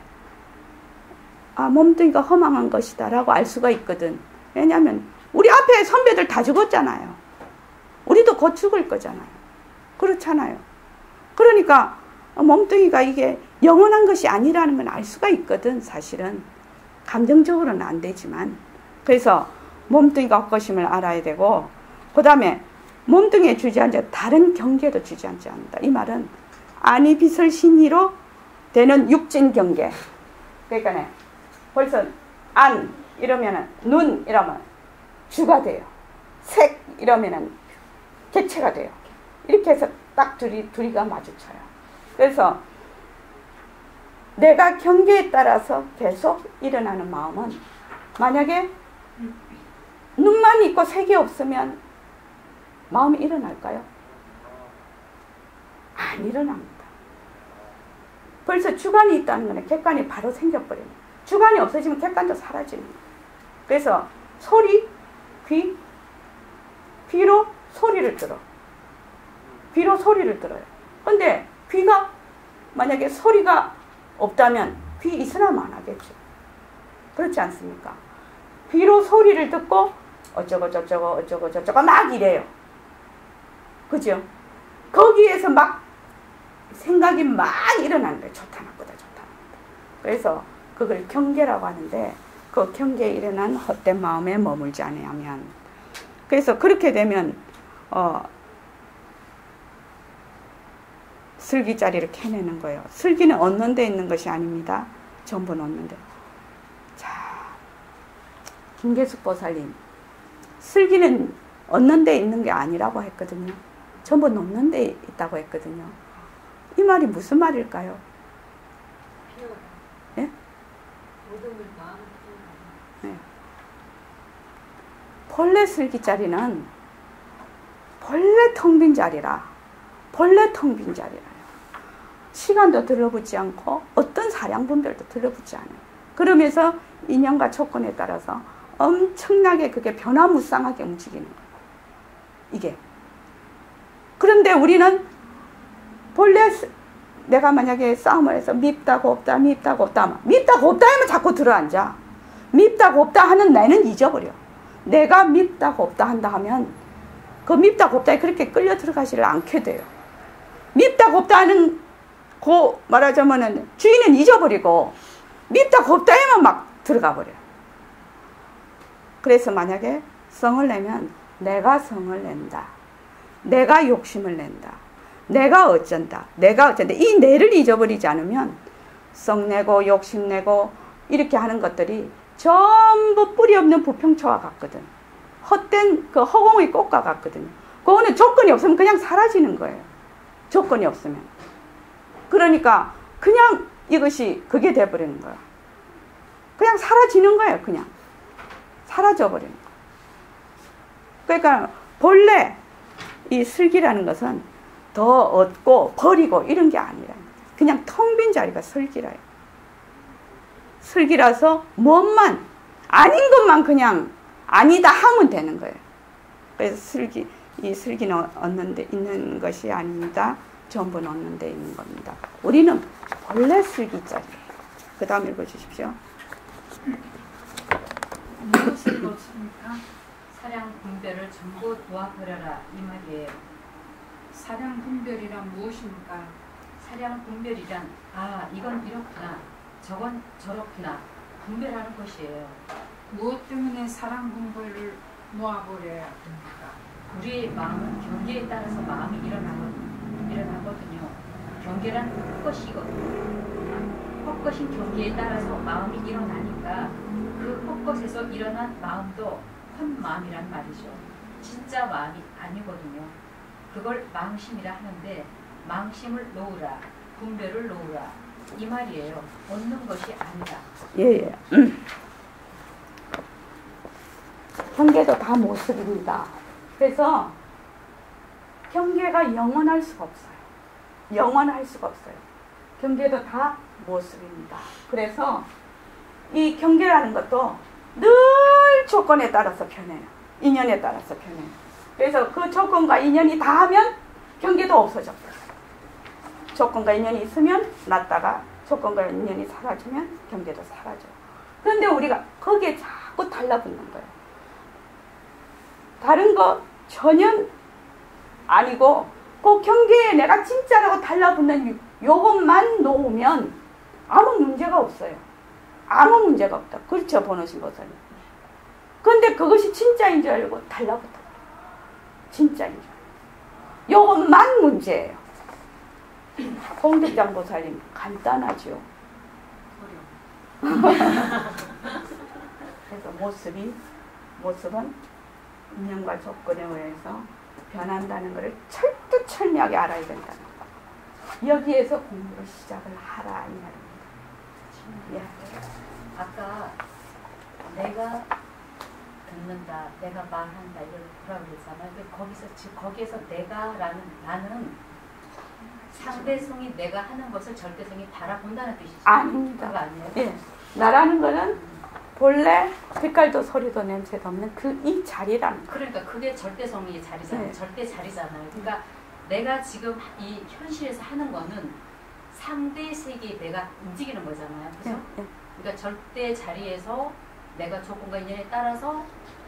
몸뚱이가 허망한 것이다 라고 알 수가 있거든. 왜냐하면 우리 앞에 선배들 다 죽었잖아요. 우리도 곧 죽을 거잖아요. 그렇잖아요. 그러니까 몸뚱이가 이게 영원한 것이 아니라는 건 알 수가 있거든. 사실은 감정적으로는 안 되지만. 그래서 몸뚱이가 헛것임을 알아야 되고, 그 다음에 몸뚱이에 주저앉아 다른 경계도 주저앉지 않는다. 이 말은 안이 빛을 신이로 되는 육진 경계. 그러니까 벌써 안 이러면은 눈 이러면 주가 돼요. 색 이러면은 개체가 돼요. 이렇게 해서 딱 둘이가 마주쳐요. 그래서 내가 경계에 따라서 계속 일어나는 마음은 만약에 눈만 있고 색이 없으면 마음이 일어날까요? 안 일어납니다. 벌써 주관이 있다는 거는 객관이 바로 생겨버려요. 주관이 없어지면 객관도 사라지는 거예요. 그래서 소리, 귀로 소리를 들어. 귀로 소리를 들어요. 근데 귀가 만약에 소리가 없다면 귀 있으나 마나겠죠. 그렇지 않습니까? 귀로 소리를 듣고 어쩌고 저쩌고 막 이래요. 그죠? 거기에서 막 생각이 막 일어나는 거예요. 좋다 나쁘다. 그래서 그걸 경계라고 하는데 그 경계에 일어난 헛된 마음에 머물지 않으면, 그래서 그렇게 되면 슬기자리를 캐내는 거예요. 슬기는 얻는 데 있는 것이 아닙니다. 전부 놓는 데. 자, 김계숙 보살님, 슬기는 얻는 데 있는 게 아니라고 했거든요. 전부 놓는 데 있다고 했거든요. 이 말이 무슨 말일까요? 예? 네. 본래 슬기자리는 본래 텅 빈 자리라. 본래 텅 빈 자리라요. 시간도 들러붙지 않고 어떤 사량 분별도 들러붙지 않아요. 그러면서 인연과 조건에 따라서 엄청나게 그게 변화무쌍하게 움직이는 거예요. 이게. 그런데 우리는 본래 내가 만약에 싸움을 해서 밉다고 없다, 밉다고 없다 하면, 밉다고 없다 하면 자꾸 들어앉아. 밉다고 없다 하는 나는 잊어버려. 내가 밉다고 없다 한다 하면 그 밉다고 없다에 그렇게 끌려 들어가지를 않게 돼요. 밉다고 없다 하는 그 말하자면은 주인은 잊어버리고 밉다고 없다 하면 막 들어가 버려요. 그래서 만약에 성을 내면 내가 성을 낸다. 내가 욕심을 낸다. 내가 어쩐다. 이 내를 잊어버리지 않으면 성내고 욕심내고 이렇게 하는 것들이 전부 뿌리 없는 부평초와 같거든. 헛된 그 허공의 꽃과 같거든요. 그거는 조건이 없으면 그냥 사라지는 거예요. 조건이 없으면. 그러니까 그냥 이것이 그게 돼버리는 거야. 그냥 사라지는 거예요. 그냥. 사라져버리는 거야. 그러니까 본래 이 슬기라는 것은 더 얻고 버리고 이런 게 아니라 그냥 텅 빈 자리가 슬기라요. 슬기라서 뭐만 아닌 것만 그냥 아니다 하면 되는 거예요. 그래서 이 슬기는 얻는 데 있는 것이 아닙니다. 전부는 얻는 데 있는 겁니다. 우리는 본래 슬기자리예요. 그 다음 읽어주십시오. 무엇을 놓습니까? 사량 분별을 전부 놓아버려라 이 말이에요. 사량 분별이란 무엇입니까? 사량 분별이란 이건 이렇구나, 저건 저렇구나 분별하는 것이에요. 무엇 때문에 사량 분별을 놓아버려야 됩니까? 우리의 마음은 경계에 따라서 마음이 일어나거든요. 경계란 헛것이거든요. 헛것인 경계에 따라서 마음이 일어나니까 그 헛것에서 일어난 마음도 헛마음이란 말이죠. 진짜 마음이 아니거든요. 그걸 망심이라 하는데 망심을 놓으라, 분별을 놓으라 이 말이에요. 얻는 것이 아니다. 예. 경계도 다 모습입니다. 그래서 경계가 영원할 수가 없어요. 영원할 수가 없어요. 경계도 다 모습입니다. 그래서 이 경계라는 것도 늘 조건에 따라서 변해요. 인연에 따라서 변해요. 그래서 그 조건과 인연이 닿으면 경계도 없어져. 조건과 인연이 있으면 낫다가 조건과 인연이 사라지면 경계도 사라져요. 그런데 우리가 거기에 자꾸 달라붙는 거예요. 다른 거 전혀 아니고 그 경계에 내가 진짜라고 달라붙는 요것만 놓으면 아무 문제가 없어요. 아무 문제가 없다. 그렇죠, 번호신 보살님. 그런데 그것이 진짜인 줄 알고 달라붙어. 진짜인 줄 알고. 요것만 문제예요. 홍득장 보살님 간단하죠. 그래서 모습은 인연과 조건에 의해서 변한다는 것을 철두철미하게 알아야 된다는 거. 여기에서 공부를 시작을 하라 이 말입니다. 예. 아까 내가 듣는다, 내가 말한다 이걸 뭐라고 그랬잖아요. 근데 거기에서 내가라는 나는 상대성이 내가 하는 것을 절대성이 바라본다는 뜻이죠. 아닙니다. 그거 아니에요? 예. 나라는 거는 본래 빛깔도 소리도 냄새도 없는 이 자리라는 거. 그러니까 그게 절대성이 자리잖아요. 네. 절대 자리잖아요. 그러니까 내가 지금 이 현실에서 하는 거는 상대 세계에 내가 움직이는 거잖아요. 그죠? 예. 그러니까 절대 자리에서 내가 조건과 인연에 따라서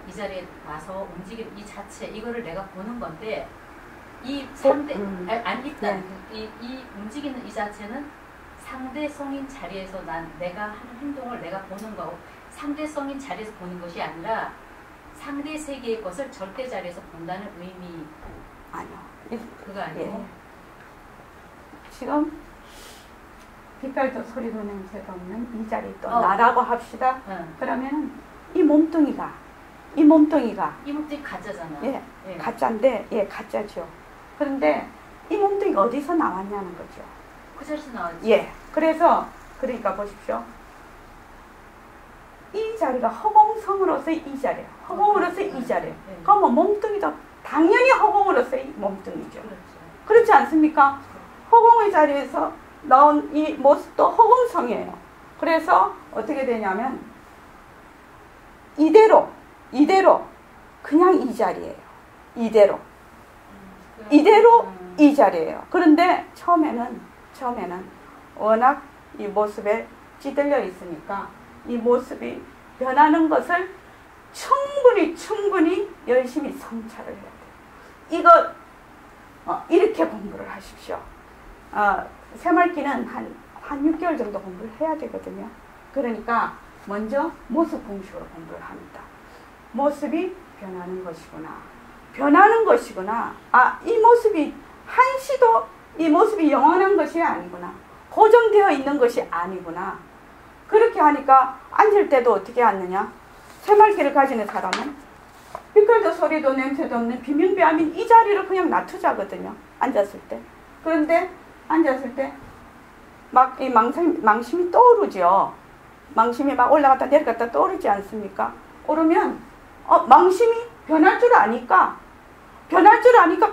이 자리에 와서 움직이는 이 자체, 이거를 내가 보는 건데 이 상대, 일단 이 움직이는 이 자체는 상대성인 자리에서 내가 하는 행동을 내가 보는 거고, 상대성인 자리에서 보는 것이 아니라 상대 세계의 것을 절대 자리에서 본다는 의미. 아니요. 그거 아니에요? 예. 지금 빛깔도 소리도 냄새도 없는 이 자리 또 나라고 합시다. 그러면 이 몸뚱이가 이 몸뚱이 가짜잖아. 예, 가짜인데, 가짜죠. 그런데 이 몸뚱이가 어디서 나왔냐는 거죠. 그 자리에서 나왔지. 예. 그러니까 보십시오. 이 자리가 허공성으로서 이 자리야. 허공으로서 이 자리야. 그러면 몸뚱이도 당연히 허공으로서 이 몸뚱이죠. 그렇죠. 그렇지 않습니까? 허공의 자리에서 나온 이 모습도 허공성이에요. 그래서 어떻게 되냐면 이대로 그냥 이 자리예요. 이대로 이 자리예요. 그런데 처음에는 워낙 이 모습에 찌들려 있으니까 이 모습이 변하는 것을 충분히 열심히 성찰을 해야 돼요. 이거 이렇게 공부를 하십시오. 새말기는 한 6개월 정도 공부를 해야 되거든요. 그러니까 먼저 모습 공식으로 공부를 합니다. 모습이 변하는 것이구나. 이 모습이 한시도 이 모습이 영원한 것이 아니구나. 고정되어 있는 것이 아니구나. 그렇게 하니까 앉을 때도 어떻게 앉느냐? 새말기를 가지는 사람은 빛깔도 소리도 냄새도 없는 비명비암인 이 자리를 그냥 놔두자거든요. 앉았을 때. 그런데 앉았을 때 막 이 망심이 떠오르죠. 망심이 막 올라갔다 내려갔다 떠오르지 않습니까? 오르면 망심이 변할 줄 아니까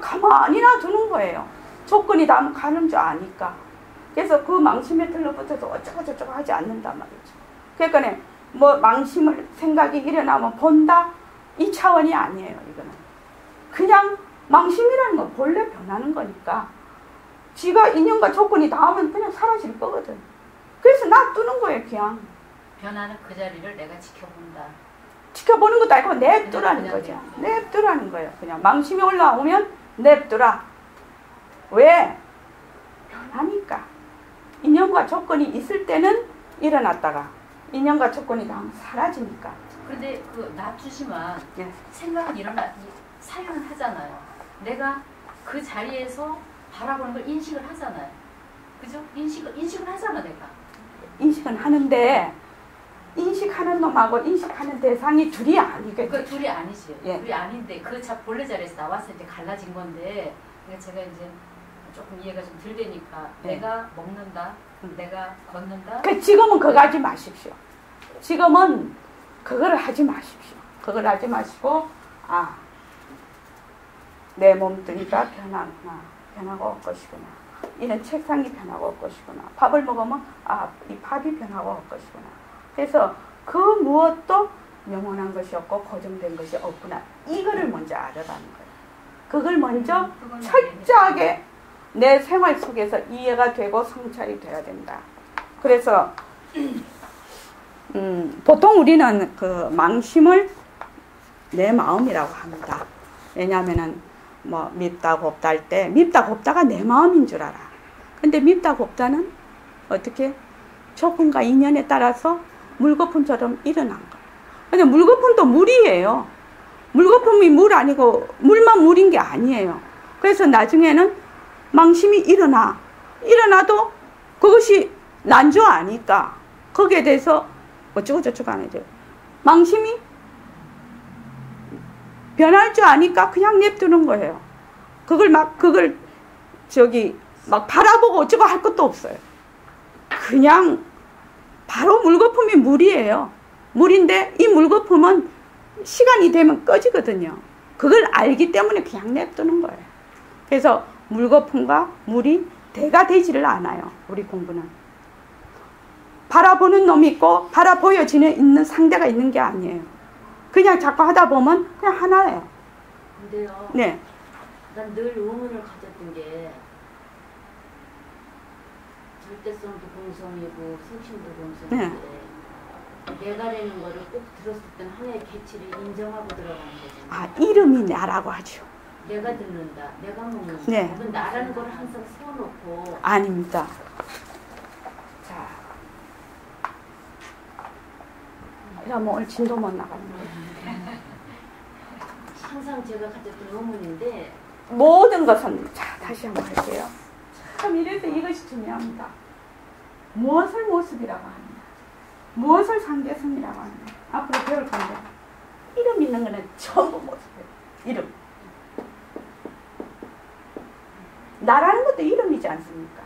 가만히 놔두는 거예요. 조건이 다 가는 줄 아니까. 그래서 그 망심에 들러붙어서 어쩌고 하지 않는단 말이죠. 그러니까 뭐 망심을 생각이 일어나면 본다 이 차원이 아니에요. 이거는 그냥 망심이라는 건 본래 변하는 거니까 지가 인연과 조건이 닿으면 그냥 사라질 거거든. 그래서 놔두는 거예요. 그냥 변하는 그 자리를 내가 지켜본다. 지켜보는 것도 아니고 냅두라는 거죠. 냅두라는 거예요. 그냥 망심이 올라오면 냅두라. 왜? 변하니까. 인연과 조건이 있을 때는 일어났다가 인연과 조건이 다 사라지니까. 그런데 그 놔두지만 예. 생각은 사유는 하잖아요. 내가 그 자리에서 바라보는 걸 인식을 하잖아요. 그죠? 인식을 하잖아 내가. 인식은 하는데 인식하는 놈하고 인식하는 대상이 둘이 아니겠죠. 그 둘이 아니지. 예. 둘이 아닌데 그 본래 자리에서 나와서 이제 갈라진 건데 제가 이제 조금 이해가 좀 덜 되니까 예. 내가 먹는다, 내가 걷는다. 지금은 그거 하지 마십시오. 지금은 그거를 하지 마십시오. 그걸 하지 마시고 내 몸뚱이가 변하고 올 것이구나. 이런 책상이 변하고 올 것이구나. 밥을 먹으면 이 밥이 변하고 올 것이구나. 그래서 그 무엇도 영원한 것이 없고 고정된 것이 없구나. 이거를 먼저 알아라는 거예요. 그걸 먼저 철저하게 내 생활 속에서 이해가 되고 성찰이 돼야 된다. 그래서 보통 우리는 그 망심을 내 마음이라고 합니다. 왜냐하면은 뭐 밉다 곱다 할 때 밉다 곱다가 내 마음인 줄 알아. 근데 밉다 곱다는 어떻게 조건과 인연에 따라서 물거품처럼 일어난 거예요. 근데 물거품도 물이에요. 물거품이 물 아니고 물만 물인 게 아니에요. 그래서 나중에는 망심이 일어나도 그것이 난조 아니까 거기에 대해서 어쩌고 저쩌고 안 해줘요. 망심이 변할 줄 아니까 그냥 냅두는 거예요. 그걸 막 바라보고 어쩌고 할 것도 없어요. 그냥 바로 물거품이 물이에요. 물인데 이 물거품은 시간이 되면 꺼지거든요. 그걸 알기 때문에 그냥 냅두는 거예요. 그래서 물거품과 물이 대가 되지를 않아요. 우리 공부는. 바라보는 놈이 있고 바라보여지는 있는 상대가 있는 게 아니에요. 그냥 자꾸 하다 보면 그냥 하나예요. 근데요. 네. 난 늘 의문을 가졌던 게 절대성도 공성이고 생심도 공성인데 내가라는 거를 꼭 들었을 땐 하나의 개체를 인정하고 들어가는 거죠. 이름이 나라고 하죠. 내가 듣는다, 내가 먹는다. 네. 그건 나라는 걸 항상 세워놓고. 아닙니다. 자, 이러면 오늘 진도 못 나갑니다. 항상 제가 가졌던 의문인데 모든 것은 다시 한번 할게요. 참 이래서 이것이 중요합니다. 무엇을 모습이라고 하느냐, 무엇을 상대성이라고 하느냐. 앞으로 배울 건데 이름 있는 거는 전부 모습이에요. 이름. 나라는 것도 이름이지 않습니까?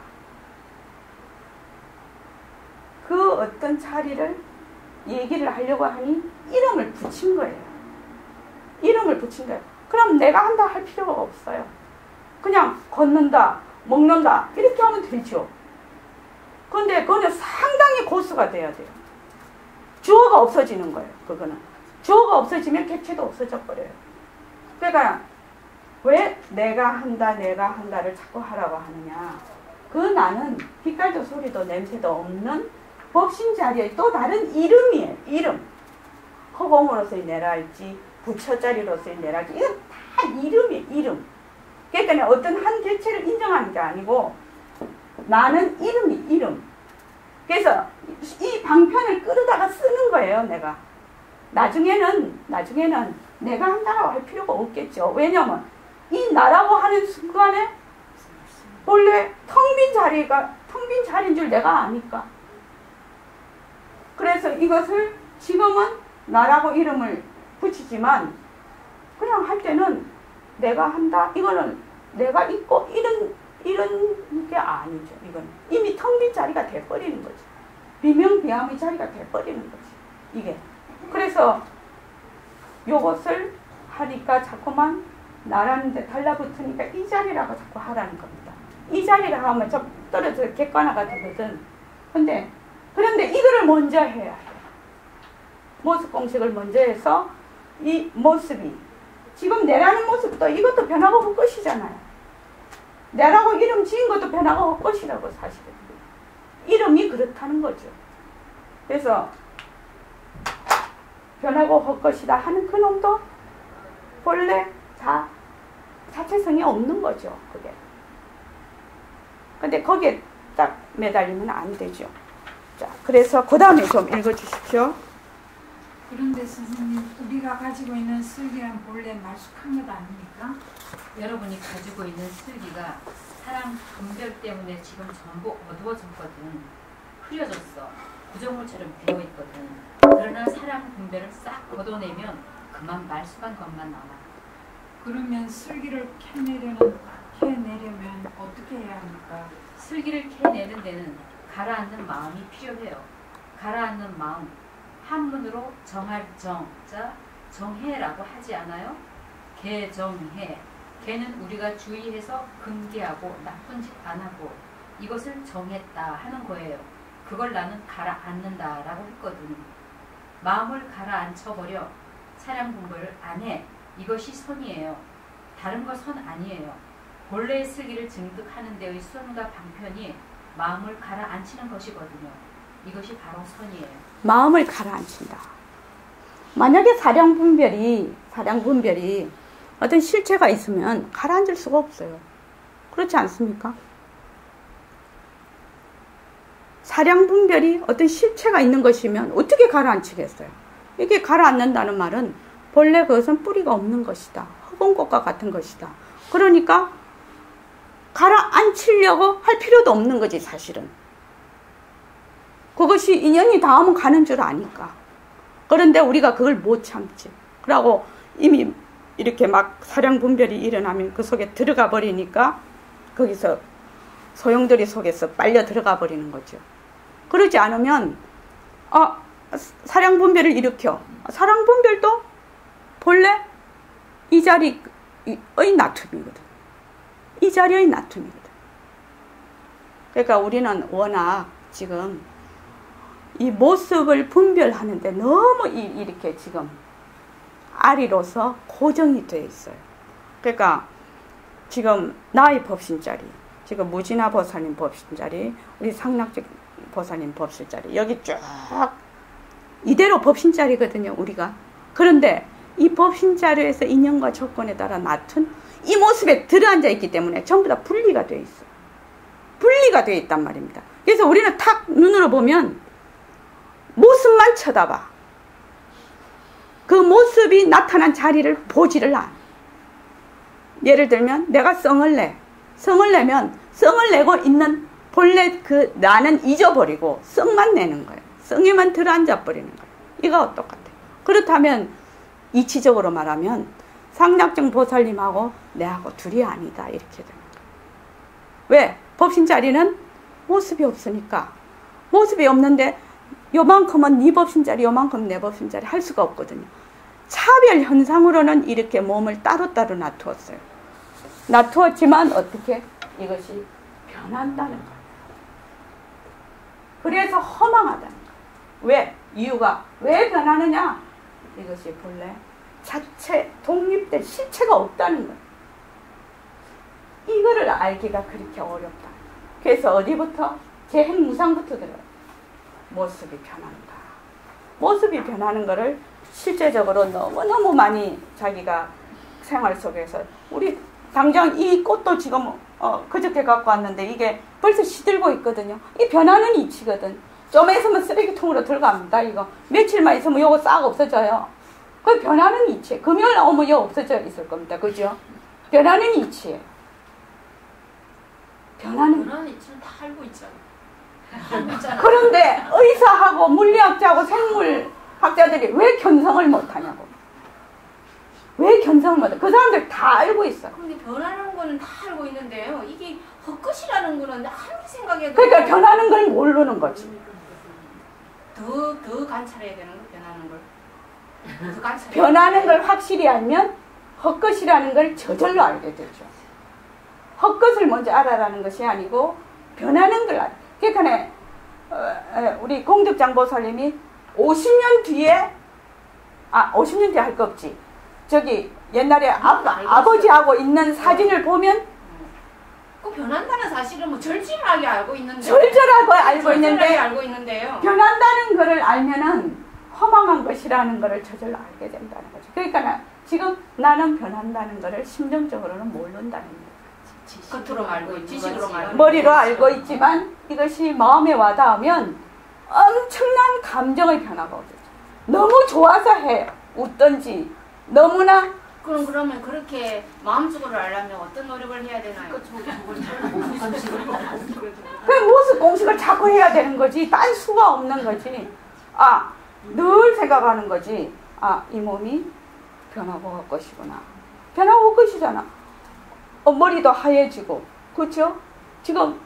그 어떤 자리를 얘기를 하려고 하니 이름을 붙인 거예요. 이름을 붙인 거예요. 그럼 내가 한다 할 필요가 없어요. 그냥 걷는다, 먹는다 이렇게 하면 되죠. 근데 그거는 상당히 고수가 돼야 돼요. 주어가 없어지는 거예요. 그거는. 주어가 없어지면 객체도 없어져 버려요. 그러니까 왜 내가 한다를 자꾸 하라고 하느냐. 그 나는 빛깔도 소리도 냄새도 없는 법신 자리의 또 다른 이름이에요. 이름. 허공으로서의 내랄지 부처 자리로서의 내랄지 이건 다 이름이에요. 이름. 그러니까 어떤 한 개체를 인정하는 게 아니고 나는 이름이 이름. 그래서 이 방편을 끌어다가 쓰는 거예요. 내가. 나중에는 내가 한다라고 할 필요가 없겠죠. 왜냐면 이 나라고 하는 순간에 원래 텅 빈 자리인 줄 내가 아니까. 그래서 이것을 지금은 나라고 이름을 붙이지만 그냥 할 때는 내가 한다. 이거는 내가 있고 이런 게 아니죠. 이건 이미 텅 빈 자리가 돼버리는 거지. 비명비암의 자리가 돼버리는 거지. 이게. 그래서 요것을 하니까 자꾸만 나라는 데 달라붙으니까 이 자리라고 자꾸 하라는 겁니다. 이 자리라고 하면 좀 떨어져서 객관화가 되거든. 그런데 이거를 먼저 해야 해. 모습 공식을 먼저 해서 이 모습이 지금 내라는 모습도 이것도 변하고 올 것이잖아요. 내라고 이름 지은 것도 변하고 올 것이라고 사실은. 이름이 그렇다는 거죠. 그래서 변하고 올 것이다 하는 그 놈도 본래 자체성이 없는 거죠. 그게. 근데 거기에 딱 매달리면 안 되죠. 자, 그래서 그 다음에 좀 읽어주십시오. 그런데 선생님, 우리가 가지고 있는 슬기란 본래 말쑥한 것 아닙니까? 여러분이 가지고 있는 슬기가 사람 분별 때문에 지금 전부 어두워졌거든. 흐려졌어. 구조물처럼 되어있거든. 그러나 사람 분별을 싹 걷어내면 그만 말쑥한 것만 남아. 그러면 슬기를 캐내려면 어떻게 해야 합니까? 슬기를 캐내는 데는 가라앉는 마음이 필요해요. 가라앉는 마음. 한문으로 정할 정자 정해라고 하지 않아요? 개정해. 개는 우리가 주의해서 금기하고 나쁜 짓 안 하고 이것을 정했다 하는 거예요. 그걸 나는 가라앉는다라고 했거든. 마음을 가라앉혀버려. 사량 공부를 안 해. 이것이 선이에요. 다른 거 선 아니에요. 본래의 슬기를 증득하는 데의 선과 방편이 마음을 가라앉히는 것이거든요. 이것이 바로 선이에요. 마음을 가라앉힌다. 만약에 사량 분별이 어떤 실체가 있으면 가라앉을 수가 없어요. 그렇지 않습니까? 사량 분별이 어떤 실체가 있는 것이면 어떻게 가라앉히겠어요? 이게 가라앉는다는 말은 본래 그것은 뿌리가 없는 것이다. 흑원꽃과 같은 것이다. 그러니까 가라앉히려고 할 필요도 없는 거지 사실은. 그것이 인연이 닿으면 가는 줄 아니까. 그런데 우리가 그걸 못 참지. 그러고 이미 이렇게 막 사량 분별이 일어나면 그 속에 들어가 버리니까 거기서 소용돌이 속에서 빨려 들어가 버리는 거죠. 그러지 않으면 사량 분별을 일으켜. 사량 분별도 본래 이 자리의 나툼이거든. 이 자리의 나툼이거든. 그러니까 우리는 워낙 지금 이 모습을 분별하는데 너무 이렇게 지금 아리로서 고정이 되어 있어요. 그러니까 지금 나의 법신자리, 지금 무진아 보살님 법신자리, 우리 상락직 보살님 법신자리, 여기 쭉 이대로 법신자리거든요, 우리가. 그런데 이 법신자리에서 인연과 조건에 따라 맡은 이 모습에 들어앉아 있기 때문에 전부 다 분리가 되어 있어요. 분리가 되어 있단 말입니다. 그래서 우리는 탁 눈으로 보면 모습만 쳐다봐. 그 모습이 나타난 자리를 보지를 않아. 예를 들면 내가 성을 내. 성을 내면 성을 내고 있는 본래 그 나는 잊어버리고 성만 내는 거예요. 성에만 들어앉아 버리는 거예요. 이거와 똑같아요. 그렇다면 이치적으로 말하면 상락정 보살님하고 내하고 둘이 아니다 이렇게 됩니다. 왜? 법신자리는 모습이 없으니까. 모습이 없는데 요만큼은 네 법신자리, 요만큼은 내 법신자리 할 수가 없거든요. 차별 현상으로는 이렇게 몸을 따로따로 놔두었어요. 놔두었지만 어떻게? 이것이 변한다는 거예요. 그래서 허망하다는 거예요. 왜? 이유가 왜 변하느냐? 이것이 본래 자체 독립된 실체가 없다는 거예요. 이거를 알기가 그렇게 어렵다. 그래서 어디부터? 재행무상부터 들어요. 모습이 변한다. 모습이 변하는 거를 실제적으로 너무너무 많이 자기가 생활 속에서 우리 당장 이 꽃도 지금 그저께 갖고 왔는데 이게 벌써 시들고 있거든요. 이 변하는 이치거든. 좀 있으면 쓰레기통으로 들어갑니다. 이거 며칠만 있으면 이거 싹 없어져요. 그 변하는 이치. 금요일 나오면 이거 없어져 있을 겁니다. 그죠? 변하는 이치예요. 변하는 이치는 다 알고 있잖아. 그런데 의사하고 물리학자하고 생물학자들이 왜 견성을 못하냐고. 왜 견성을 못해? 그 사람들 다 알고 있어. 근데 변하는 거는 다 알고 있는데요. 이게 헛것이라는 거는 아무리 생각해도 그러니까 변하는 걸 모르는 거지. 더 관찰해야 되는 거 변하는 걸. 더 관찰해야 변하는 걸 확실히 알면 헛것이라는 걸 저절로 알게 되죠. 헛것을 먼저 알아라는 것이 아니고 변하는 걸 알아. 그러니까 우리 공덕장보살님이 50년 뒤에 50년 뒤에 할 거 없지. 저기 옛날에 아버지하고 있는 사진을 보면 그 변한다는 사실은 뭐 절실하게 알고 있는데 절절하게 알고 있는데요. 변한다는 것을 알면은 허망한 것이라는 것을 저절로 알게 된다는 거죠. 그러니까 지금 나는 변한다는 것을 심정적으로는 모른다는 거예요. 겉으로 알고 있지, 지식으로 알고 머리로 알고 있지만 이것이 마음에 와닿으면 엄청난 감정의 변화가 오죠. 너무 좋아서 해요. 웃던지 너무나. 그러면 그렇게 마음속으로 알려면 어떤 노력을 해야 되나요? 그 모습 공식을 자꾸 해야 되는 거지. 딴 수가 없는 거지. 늘 생각하는 거지. 이 몸이 변하고 갈 것이구나. 변하고 갈 것이잖아. 머리도 하얘지고, 그렇죠? 지금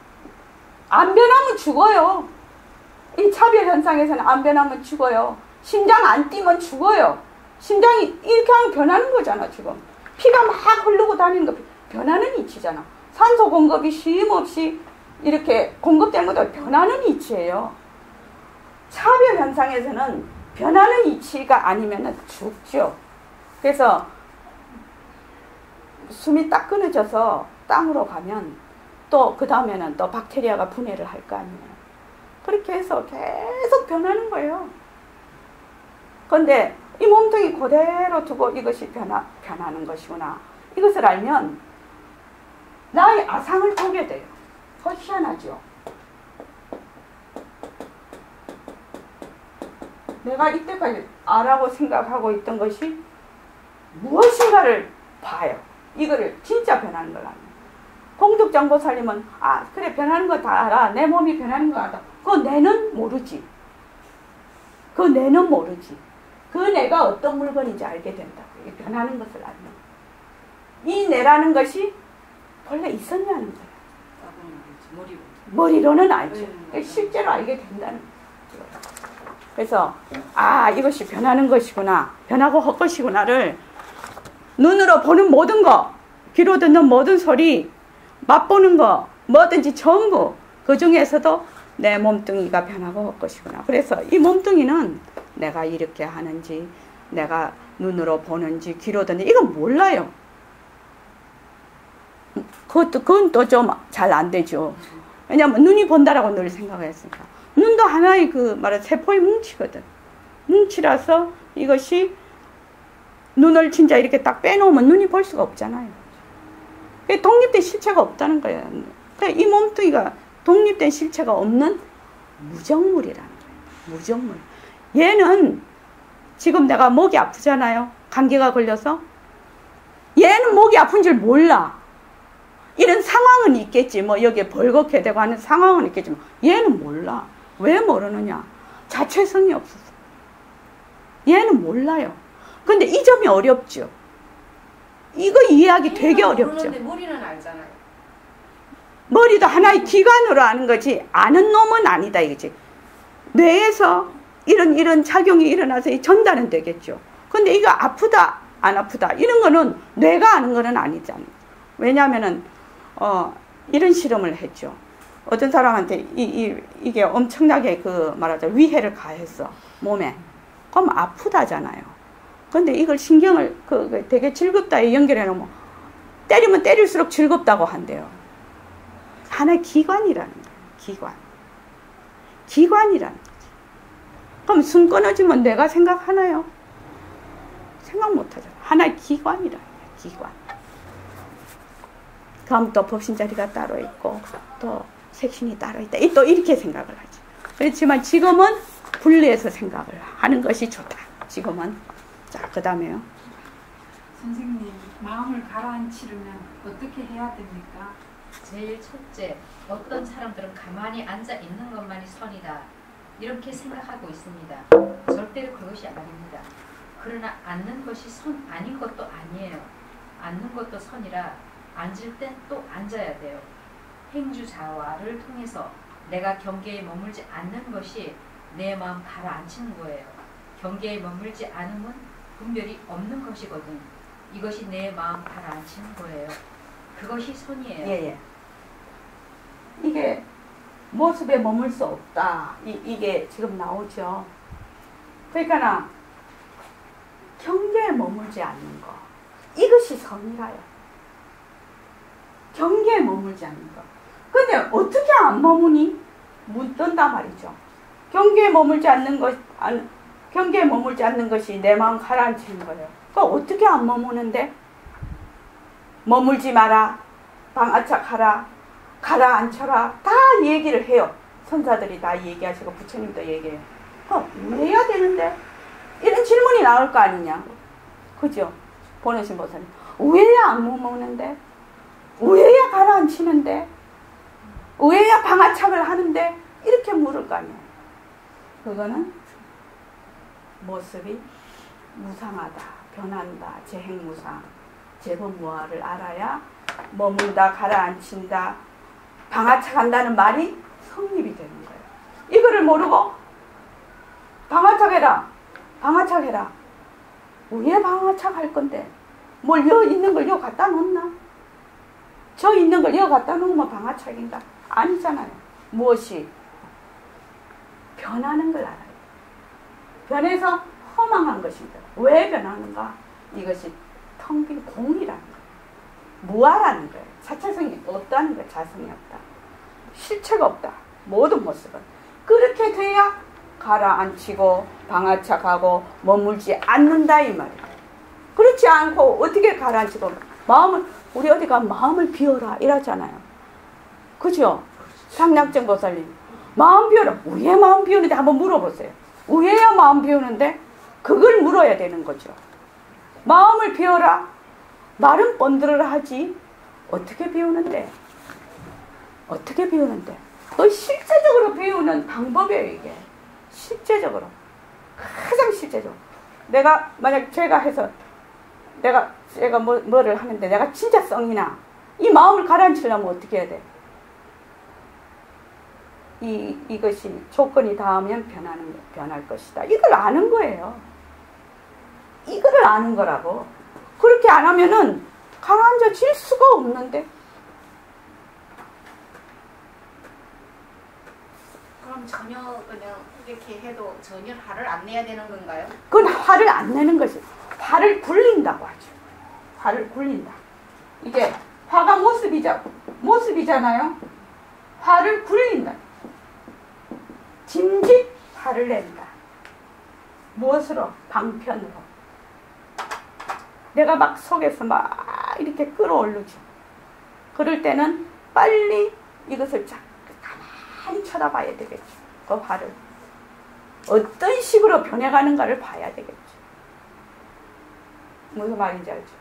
안 변하면 죽어요. 이 차별 현상에서는 안 변하면 죽어요. 심장 안 뛰면 죽어요. 심장이 이렇게 하면 변하는 거잖아. 지금 피가 막 흐르고 다니는 거 변하는 이치잖아. 산소 공급이 쉼 없이 이렇게 공급되는 것도 변하는 이치예요. 차별 현상에서는 변하는 이치가 아니면 죽죠. 그래서 숨이 딱 끊어져서 땅으로 가면 또 그 다음에는 또 박테리아가 분해를 할 거 아니에요. 그렇게 해서 계속 변하는 거예요. 그런데 이 몸뚱이 그대로 두고 이것이 변하는 것이구나. 이것을 알면 나의 아상을 보게 돼요. 희한하죠. 내가 이때까지 아라고 생각하고 있던 것이 무엇인가를 봐요. 이거를 진짜 변하는 걸 알아요. 공덕장보살님은 그래 변하는 거 다 알아. 내 몸이 변하는 거 알아. 그 내는 모르지. 그 내는 모르지. 그 내가 어떤 물건인지 알게 된다고. 변하는 것을 알면. 이 내라는 것이 원래 있었냐는 거야. 머리로는 알죠. 실제로 알게 된다는 거예요. 그래서 이것이 변하는 것이구나. 변하고 헛것이구나를 눈으로 보는 모든 거, 귀로 듣는 모든 소리, 맛보는 거, 뭐든지 전부 그 중에서도 내 몸뚱이가 변하고 헛것이구나. 그래서 이 몸뚱이는 내가 이렇게 하는지, 내가 눈으로 보는지, 귀로 듣는지 이건 몰라요. 그건 또 좀 잘 안 되죠. 왜냐하면 눈이 본다라고 늘 생각했으니까. 눈도 하나의 세포의 뭉치거든. 뭉치라서 이것이 눈을 진짜 이렇게 딱 빼놓으면 눈이 볼 수가 없잖아요. 독립된 실체가 없다는 거예요. 이 몸뚱이가 독립된 실체가 없는 무정물이라는 거예요. 무정물. 얘는 지금 내가 목이 아프잖아요. 감기가 걸려서. 얘는 목이 아픈 줄 몰라. 이런 상황은 있겠지. 여기에 벌겋게 되고 하는 상황은 있겠지만 얘는 몰라. 왜 모르느냐? 자체성이 없어서. 얘는 몰라요. 근데 이 점이 어렵죠. 이거 이해하기 되게 어렵죠. 머리는 알잖아요. 머리도 하나의 기관으로 아는 거지 아는 놈은 아니다 이거지. 뇌에서 이런 작용이 일어나서 전달은 되겠죠. 근데 이거 아프다 안 아프다 이런 거는 뇌가 아는 거는 아니잖아요. 왜냐하면은 이런 실험을 했죠. 어떤 사람한테 이게 엄청나게 그 말하자 위해를 가했어 몸에. 그럼 아프다잖아요. 근데 이걸 신경을 되게 즐겁다에 연결해 놓으면 때리면 때릴수록 즐겁다고 한대요. 하나의 기관이라는 거예요. 기관이라는 거지. 그럼 숨 끊어지면 내가 생각하나요? 생각 못하잖아. 하나의 기관이라는 거예요. 기관. 그럼 또 법신자리가 따로 있고 또 색신이 따로 있다. 또 이렇게 생각을 하지. 그렇지만 지금은 분리해서 생각을 하는 것이 좋다. 지금은. 자, 그 다음에요. 선생님, 마음을 가라앉히려면 어떻게 해야 됩니까? 제일 첫째, 어떤 사람들은 가만히 앉아 있는 것만이 선이다. 이렇게 생각하고 있습니다. 절대로 그것이 아닙니다. 그러나 앉는 것이 선 아닌 것도 아니에요. 앉는 것도 선이라 앉을 땐 또 앉아야 돼요. 행주자화를 통해서 내가 경계에 머물지 않는 것이 내 마음 가라앉히는 거예요. 경계에 머물지 않으면 분별이 없는 것이거든. 이것이 내 마음 가라앉히는 거예요. 그것이 선이에요. 예. 이게 모습에 머물 수 없다. 이게 지금 나오죠. 그러니까 경계에 머물지 않는 거. 이것이 선이라요. 경계에 머물지 않는 거. 근데 어떻게 안 머무니? 묻던다 말이죠. 경계에 머물지 않는 것이 내 마음 가라앉히는 거예요. 그러니까 어떻게 안 머무는데? 머물지 마라. 방아착하라. 가라앉혀라. 다 얘기를 해요. 선사들이 다 얘기하시고 부처님도 얘기해요. 왜 해야 되는데? 이런 질문이 나올 거 아니냐. 그죠? 보내신 보살님. 왜야 안 머무는데? 왜야 가라앉히는데? 왜야 방아착을 하는데? 이렇게 물을 거 아니야. 그거는 모습이 무상하다, 변한다, 재행무상, 재범무화를 알아야 머문다, 가라앉힌다, 방아착한다는 말이 성립이 되는 거예요. 이거를 모르고 방아착해라. 왜 방아착할 건데? 뭘 여 있는 걸 여 갖다 놓나? 저 있는 걸 여 갖다 놓으면 방아착인가? 아니잖아요. 무엇이? 변하는 걸 알아요. 변해서 허망한 것입니다. 왜 변하는가? 이것이 텅 빈 공이라는 거예요. 무아라는 거예요. 자체성이 없다는 거예요. 자성이 없다. 실체가 없다. 모든 모습은. 그렇게 돼야 가라앉히고 방아착하고 머물지 않는다 이 말이에요. 그렇지 않고 어떻게 가라앉히고 마음을 우리 어디 가면 마음을 비워라 이러잖아요. 그죠? 상략정 보살님 마음 비워라. 왜 마음 비우는데 한번 물어보세요. 왜야 마음 비우는데? 그걸 물어야 되는 거죠. 마음을 비워라. 말은 번들어라 하지. 어떻게 비우는데? 실제적으로 비우는 방법이에요 이게. 실제적으로. 가장 실제적으로. 내가 만약 제가 뭐를 하는데 내가 진짜 썽이나 이 마음을 가라앉히려면 어떻게 해야 돼? 이것이 조건이 닿으면 변할 것이다. 이걸 아는 거예요. 이거를 아는 거라고. 그렇게 안 하면은 가라앉아질 수가 없는데. 그럼 전혀 그냥 이렇게 해도 전혀 화를 안 내야 되는 건가요? 그건 화를 안 내는 것이 화를 굴린다고 하죠. 화를 굴린다. 이게 화가 모습이잖아요. 화를 굴린다. 짐짓 화를 낸다. 무엇으로? 방편으로. 내가 막 속에서 막 이렇게 끌어올르죠. 그럴 때는 빨리 이것을 가만히 쳐다봐야 되겠죠. 그 화를. 어떤 식으로 변해가는가를 봐야 되겠죠. 무슨 말인지 알죠?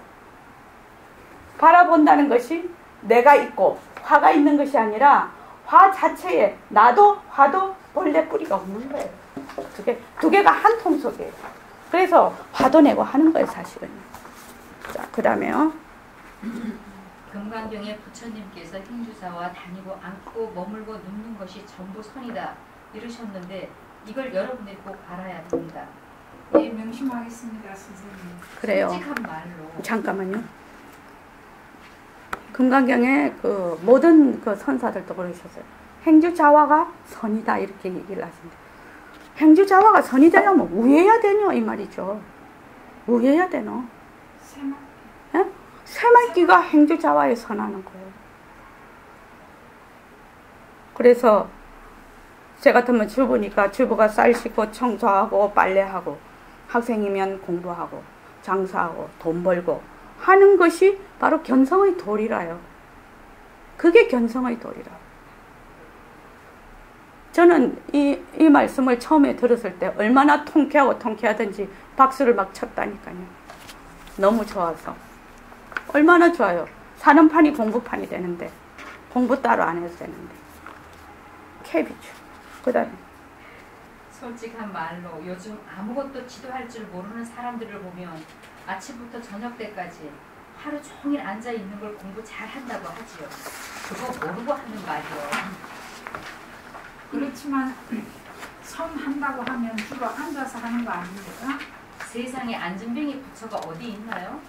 바라본다는 것이 내가 있고 화가 있는 것이 아니라 화 자체에 나도 화도 본래 뿌리가 없는 거예요. 두 개가 한 통 속이에요. 그래서 화도 내고 하는 거예요, 사실은. 자, 그 다음에요. 금강경에 부처님께서 행주사와 다니고 앉고 머물고 눕는 것이 전부 선이다 이러셨는데 이걸 여러분들이 꼭 알아야 됩니다. 네, 명심하겠습니다, 선생님. 그래요. 솔직한 말로. 잠깐만요. 금강경에 그 모든 그 선사들도 그러셨어요. 행주자화가 선이다 이렇게 얘기를 하신다. 행주자화가 선이 되려면 우해야 되뇨 이 말이죠. 우해야 되노. 새말기가 행주자화에 선하는 거예요. 그래서 제 같으면 주부니까 주부가 쌀 씻고 청소하고 빨래하고 학생이면 공부하고 장사하고 돈 벌고 하는 것이 바로 견성의 도리라요. 그게 견성의 도리라. 저는 이 말씀을 처음에 들었을 때 얼마나 통쾌하든지 박수를 막 쳤다니까요. 너무 좋아서. 얼마나 좋아요. 사는 판이 공부판이 되는데 공부 따로 안 해도 되는데. 캐비죠. 그 다음에 솔직한 말로 요즘 아무것도 지도할 줄 모르는 사람들을 보면 아침부터 저녁 때까지 하루 종일 앉아 있는 걸 공부 잘 한다고 하지요. 그거 모르고 하는 말이요. 그렇지만 선 한다고 하면 주로 앉아서 하는 거 아닙니까? 세상에 앉은뱅이 부처가 어디 있나요?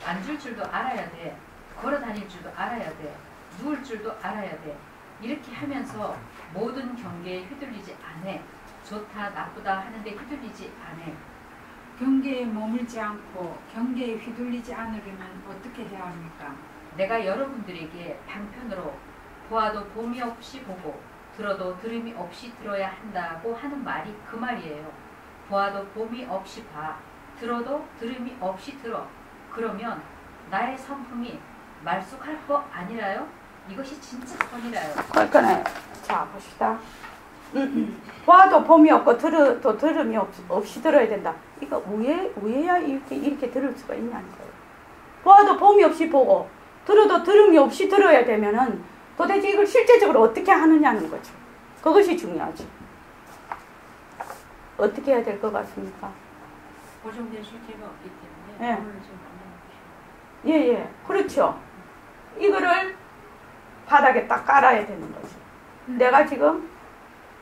앉을 줄도 알아야 돼. 걸어 다닐 줄도 알아야 돼. 누울 줄도 알아야 돼. 이렇게 하면서 모든 경계에 휘둘리지 않아. 좋다 나쁘다 하는데 휘둘리지 않아. 경계에 머물지 않고 경계에 휘둘리지 않으려면 어떻게 해야 합니까? 내가 여러분들에게 방편으로 보아도 봄이 없이 보고 들어도 들음이 없이 들어야 한다고 하는 말이 그 말이에요. 보아도 봄이 없이 봐. 들어도 들음이 없이 들어. 그러면 나의 성품이 말쑥할 거 아니라요? 이것이 진짜 선이라요. 그러니까 자 봅시다. 보아도 봄이 없고 들어도 들음이 없이 들어야 된다. 이거 우해야 이렇게 들을 수가 있냐는 거예요. 보아도 봄이 없이 보고 들어도 들음이 없이 들어야 되면은 도대체 이걸 실제적으로 어떻게 하느냐는 거죠. 그것이 중요하죠. 어떻게 해야 될 것 같습니까? 고정된 실체가 없기 때문에 예. 예, 그렇죠. 이거를 바닥에 딱 깔아야 되는 거죠. 내가 지금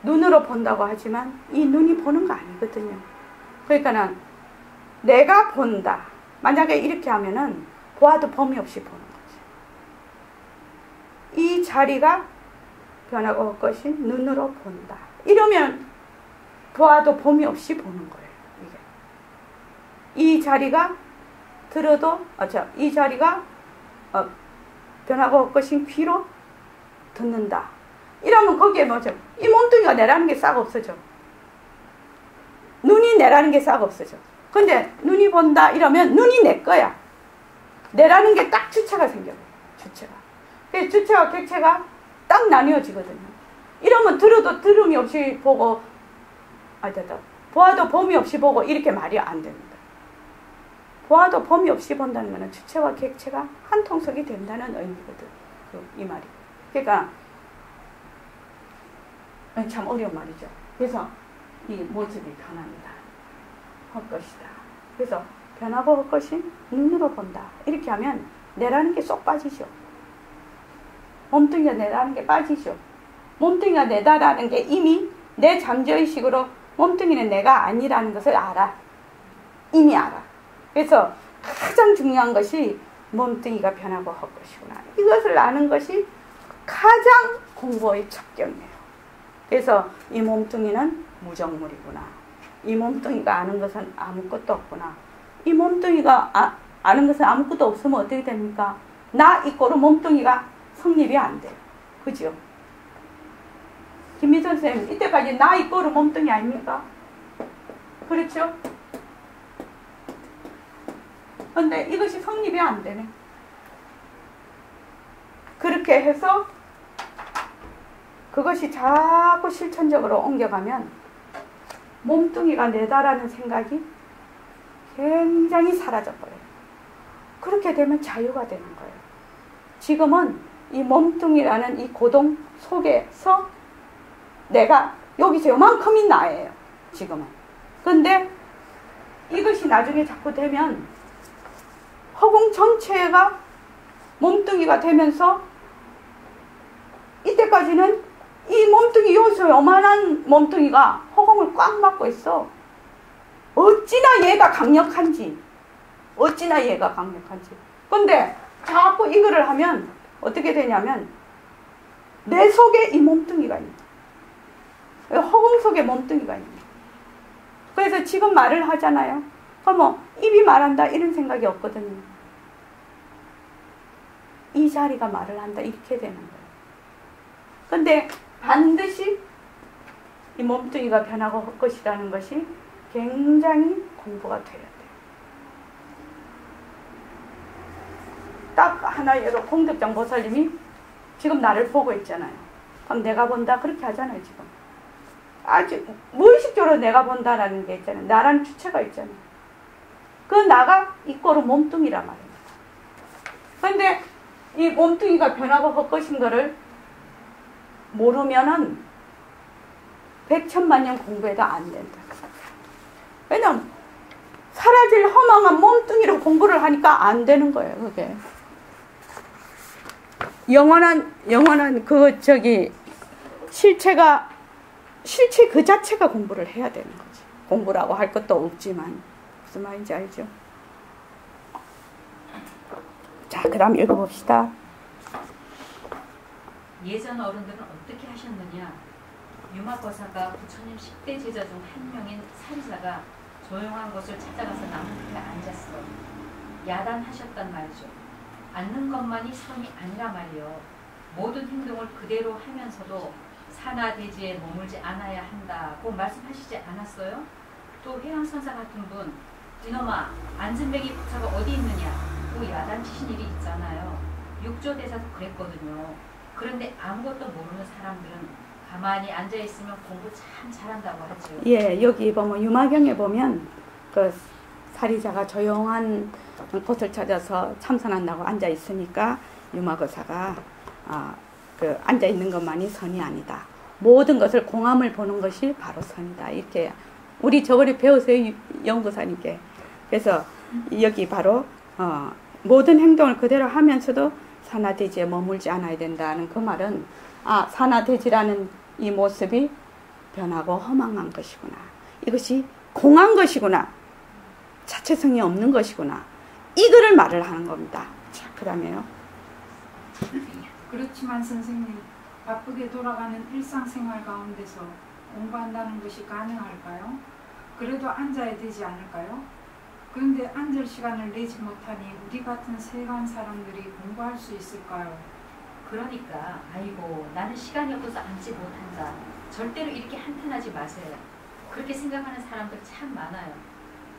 눈으로 본다고 하지만 이 눈이 보는 거 아니거든요. 그러니까는 내가 본다. 만약에 이렇게 하면은 보아도 범위 없이 보는 거죠. 이 자리가 변하고 없것이 눈으로 본다. 이러면 보아도 범위 없이 보는 거예요. 이게. 이 자리가 들어도 이 자리가 변하고 없것이 귀로 듣는다. 이러면 거기에 뭐죠? 이 몸뚱이가 내라는 게 싹 없어져. 눈이 내라는 게 싹 없어져. 근데 눈이 본다 이러면 눈이 내 거야. 내라는 게 딱 주체가 생겨요. 주체가. 그래서 주체와 객체가 딱 나뉘어지거든요. 이러면 들어도 들음이 없이 보고 보아도 범위 없이 보고 이렇게 말이 안 됩니다. 보아도 범위 없이 본다는 것은 주체와 객체가 한 통속이 된다는 의미거든. 이 말이. 그러니까 참 어려운 말이죠. 그래서 이 모습이 변합니다. 헛것이다. 그래서 변하고 헛것이 눈으로 본다. 이렇게 하면 내라는 게 쏙 빠지죠. 몸뚱이가 내라는 게 빠지죠. 몸뚱이가 내다라는 게 이미 내 잠재의식으로 몸뚱이는 내가 아니라는 것을 알아. 이미 알아. 그래서 가장 중요한 것이 몸뚱이가 변하고 헛것이구나. 이것을 아는 것이 가장 공부의 첩경이에요. 그래서 이 몸뚱이는 무정물이구나. 이 몸뚱이가 아는 것은 아무것도 없구나. 이 몸뚱이가 아는 것은 아무것도 없으면 어떻게 됩니까? 나 이꼬로 몸뚱이가 성립이 안 돼요. 그죠? 김미선 선생님, 이때까지 나 이꼬로 몸뚱이 아닙니까? 그렇죠? 근데 이것이 성립이 안 되네. 그렇게 해서 그것이 자꾸 실천적으로 옮겨가면 몸뚱이가 내다라는 생각이 굉장히 사라져버려요. 그렇게 되면 자유가 되는 거예요. 지금은 이 몸뚱이라는 이 고동 속에서 내가 여기서 요만큼이 나예요. 지금은. 근데 이것이 나중에 자꾸 되면 허공 전체가 몸뚱이가 되면서 이때까지는 이 몸뚱이 요소 요만한 몸뚱이가 허공을 꽉 막고 있어. 어찌나 얘가 강력한지. 근데 자꾸 이거를 하면 어떻게 되냐면 내 속에 이 몸뚱이가 있는 거예요. 허공 속에 몸뚱이가 있는 거예요. 그래서 지금 말을 하잖아요. 그럼 입이 말한다 이런 생각이 없거든요. 이 자리가 말을 한다 이렇게 되는 거예요. 근데 반드시 이 몸뚱이가 변하고 할 것이라는 것이 굉장히 공부가 돼야 돼요. 딱 하나 예로 공덕장 보살님이 지금 나를 보고 있잖아요. 그럼 내가 본다 그렇게 하잖아요. 지금 아주 무의식적으로 내가 본다라는 게 있잖아요. 나라는 주체가 있잖아요. 그 나가 이꼬르 몸뚱이란 말입니다. 그런데 이 몸뚱이가 변하고 할 것인 거를 모르면은 100,000,000년 공부해도 안 된다. 왜냐면 사라질 허망한 몸뚱이로 공부를 하니까 안 되는 거예요. 그게 영원한 그 실체 그 자체가 공부를 해야 되는 거지. 공부라고 할 것도 없지만 무슨 말인지 알죠? 자, 그 다음 읽어봅시다. 예전 어른들은 어떻게 하셨느냐? 유마거사가 부처님 10대 제자 중 한 명인 사리자가 조용한 곳을 찾아가서 나무 밑에 앉았어. 야단하셨단 말이죠. 앉는 것만이 선이 아니라 말이요. 모든 행동을 그대로 하면서도 산하대지에 머물지 않아야 한다고 말씀하시지 않았어요? 또 회왕선사 같은 분, 이놈아, 안진뱅이 부처가 어디 있느냐고 야단치신 일이 있잖아요. 육조대사도 그랬거든요. 그런데 아무것도 모르는 사람들은 가만히 앉아있으면 공부 참 잘한다고 하죠. 예, 여기 보면 유마경에 보면 그 사리자가 조용한 곳을 찾아서 참선한다고 앉아있으니까 유마거사가 그 앉아있는 것만이 선이 아니다. 모든 것을 공함을 보는 것이 바로 선이다. 이렇게 우리 저거를 배우세요. 연구사님께. 그래서 여기 바로 모든 행동을 그대로 하면서도 산하대지에 머물지 않아야 된다는 그 말은 산하대지라는 이 모습이 변하고 허망한 것이구나. 이것이 공한 것이구나. 자체성이 없는 것이구나. 이거를 말을 하는 겁니다. 자, 그 다음에요. 그렇지만 선생님, 바쁘게 돌아가는 일상생활 가운데서 공부한다는 것이 가능할까요? 그래도 앉아야 되지 않을까요? 그런데 앉을 시간을 내지 못하니 우리 같은 세간 사람들이 공부할 수 있을까요? 그러니까 아이고 나는 시간이 없어서 앉지 못한다. 절대로 이렇게 한탄하지 마세요. 그렇게 생각하는 사람들 참 많아요.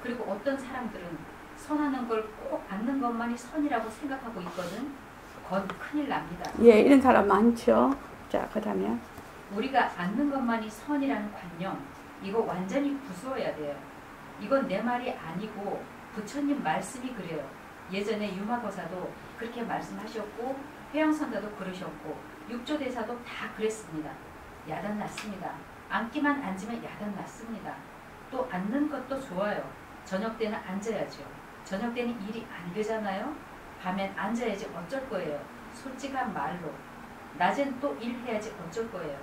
그리고 어떤 사람들은 선하는 걸 꼭 앉는 것만이 선이라고 생각하고 있거든. 그건 큰일 납니다. 예, 이런 사람 많죠. 자, 그 다음에 우리가 앉는 것만이 선이라는 관념, 이거 완전히 부수어야 돼요. 이건 내 말이 아니고 부처님 말씀이 그래요. 예전에 유마거사도 그렇게 말씀하셨고 회왕선사도 그러셨고 육조대사도 다 그랬습니다. 야단 났습니다. 앉기만 앉으면 야단 났습니다. 또 앉는 것도 좋아요. 저녁 때는 앉아야죠. 저녁 때는 일이 안 되잖아요. 밤엔 앉아야지 어쩔 거예요. 솔직한 말로. 낮엔 또 일해야지 어쩔 거예요.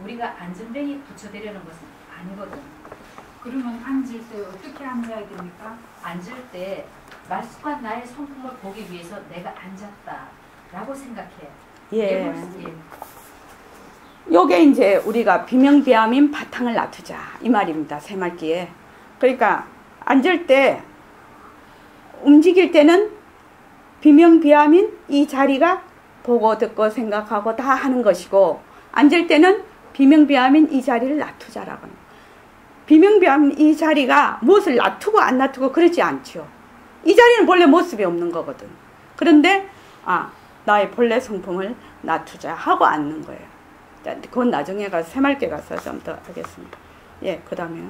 우리가 앉은뱅이 붙여대려는 것은 아니거든. 그러면 앉을 때 어떻게 앉아야 됩니까? 앉을 때 말쑥한 나의 성품을 보기 위해서 내가 앉았다 라고 생각해. 예. 요게 이제 우리가 비명비암인 바탕을 놔두자 이 말입니다. 새말기에. 그러니까 앉을 때 움직일 때는 비명비암인 이 자리가 보고 듣고 생각하고 다 하는 것이고, 앉을 때는 비명비암인 이 자리를 놔두자라고 합니다. 비명비암인 이 자리가 무엇을 놔두고 안 놔두고 그러지 않죠. 이 자리는 본래 모습이 없는 거거든. 그런데 나의 본래 성품을 놔두자 하고 앉는 거예요. 그건 나중에 가서 새말개 가서 좀 더 하겠습니다. 예, 그 다음에요.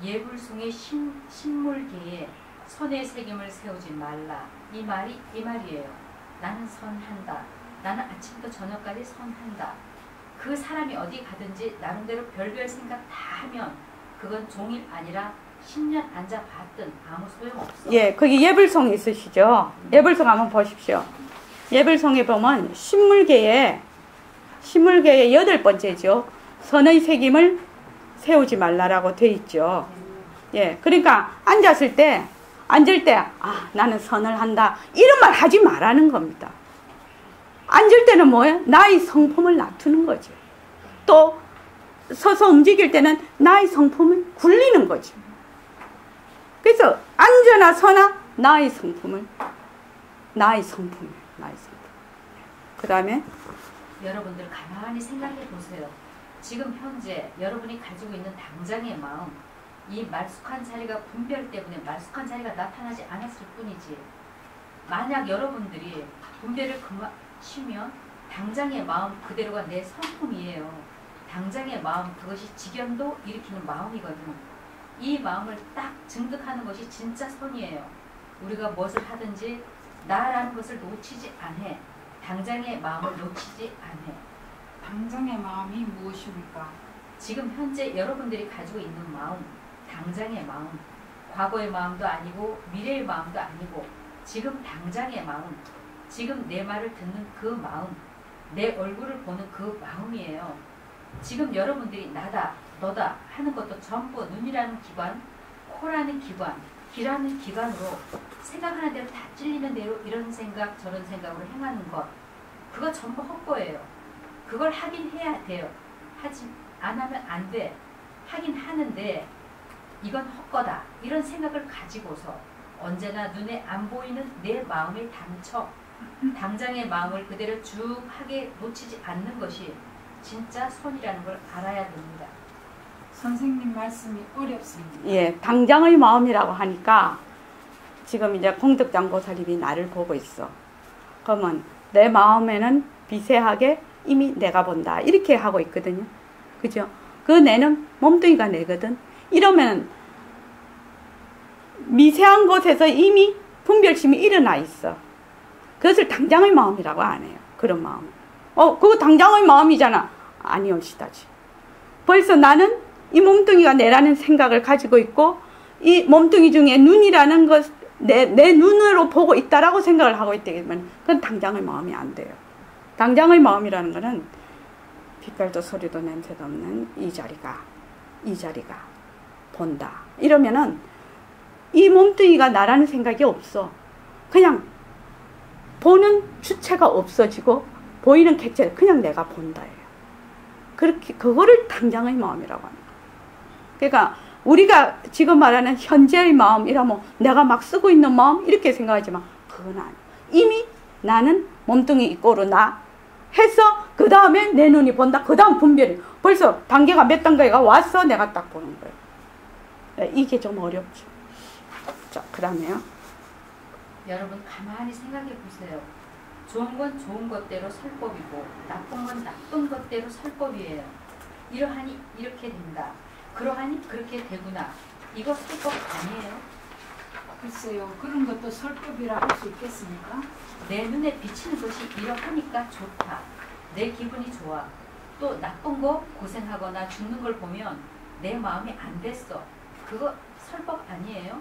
예불송의 신물계에 선의 책임을 세우지 말라. 이 말이에요. 나는 선한다. 나는 아침부터 저녁까지 선한다. 그 사람이 어디 가든지 나름대로 별별 생각 다 하면 그건 종일 아니라 10년 앉아봤든 아무 소용없어. 예, 거기 예불송 있으시죠? 예불송 한번 보십시오. 예불송에 보면 신물계의 8번째죠. 선의 책임을 세우지 말라라고 돼 있죠. 예, 그러니까 앉을 때 나는 선을 한다 이런 말 하지 말라는 겁니다. 앉을 때는 뭐예요? 나의 성품을 놔두는 거죠. 또 서서 움직일 때는 나의 성품을 굴리는 거죠. 그래서 앉거나 서나 나의 성품. 그 다음에 여러분들 가만히 생각해 보세요. 지금 현재 여러분이 가지고 있는 당장의 마음, 이 말쑥한 자리가 분별 때문에 말쑥한 자리가 나타나지 않았을 뿐이지, 만약 여러분들이 분별을 쉬면 당장의 마음 그대로가 내 성품이에요. 당장의 마음, 그것이 직연도 일으키는 마음이거든. 이 마음을 딱 증득하는 것이 진짜 선이에요. 우리가 무엇을 하든지 나라는 것을 놓치지 않아. 당장의 마음을 놓치지 않아. 당장의 마음이 무엇입니까? 지금 현재 여러분들이 가지고 있는 마음, 당장의 마음, 과거의 마음도 아니고 미래의 마음도 아니고 지금 당장의 마음, 지금 내 말을 듣는 그 마음, 내 얼굴을 보는 그 마음이에요. 지금 여러분들이 나다, 너다 하는 것도 전부 눈이라는 기관, 코라는 기관, 귀라는 기관으로 생각하는 대로 다 찔리는 대로 이런 생각 저런 생각으로 행하는 것, 그거 전부 헛거예요. 그걸 하긴 해야 돼요. 하지 안 하면 안 돼. 하긴 하는데 이건 헛거다. 이런 생각을 가지고서 언제나 눈에 안 보이는 내 마음의 당처, 당장의 마음을 그대로 쭉 하게 놓치지 않는 것이 진짜 선이라는 걸 알아야 됩니다. 선생님 말씀이 어렵습니다. 예, 당장의 마음이라고 하니까 지금 이제 공덕장보살님이 나를 보고 있어. 그러면 내 마음에는 미세하게 이미 내가 본다. 이렇게 하고 있거든요. 그죠? 그 내는 몸뚱이가 내거든. 이러면 미세한 곳에서 이미 분별심이 일어나 있어. 그것을 당장의 마음이라고 안 해요. 그런 마음. 그거 당장의 마음이잖아. 아니오시다지. 벌써 나는 이 몸뚱이가 내라는 생각을 가지고 있고 이 몸뚱이 중에 눈이라는 것, 내 눈으로 보고 있다라고 생각을 하고 있기 때문에 그건 당장의 마음이 안 돼요. 당장의 마음이라는 것은 빛깔도 소리도 냄새도 없는 이 자리가 본다. 이러면은 이 몸뚱이가 나라는 생각이 없어. 그냥 보는 주체가 없어지고 보이는 객체, 그냥 내가 본다예요. 그렇게 그거를 당장의 마음이라고 합니다. 그러니까 우리가 지금 말하는 현재의 마음이라면 내가 막 쓰고 있는 마음 이렇게 생각하지만 그건 아니에요. 이미 나는 몸뚱이 있고로 나 해서 그 다음에 내 눈이 본다. 그 다음 분별이 벌써 단계가 몇 단계가 와서 내가 딱 보는 거예요. 이게 좀 어렵죠. 자, 그 다음에요. 여러분 가만히 생각해 보세요. 좋은 건 좋은 것대로 설법이고 나쁜 건 나쁜 것대로 설법이에요. 이러하니 이렇게 된다. 그러하니 그렇게 되구나. 이거 설법 아니에요? 글쎄요. 그런 것도 설법이라 할 수 있겠습니까? 내 눈에 비치는 것이 이러하니까 좋다. 내 기분이 좋아. 또 나쁜 거 고생하거나 죽는 걸 보면 내 마음이 안 됐어. 그거 설법 아니에요?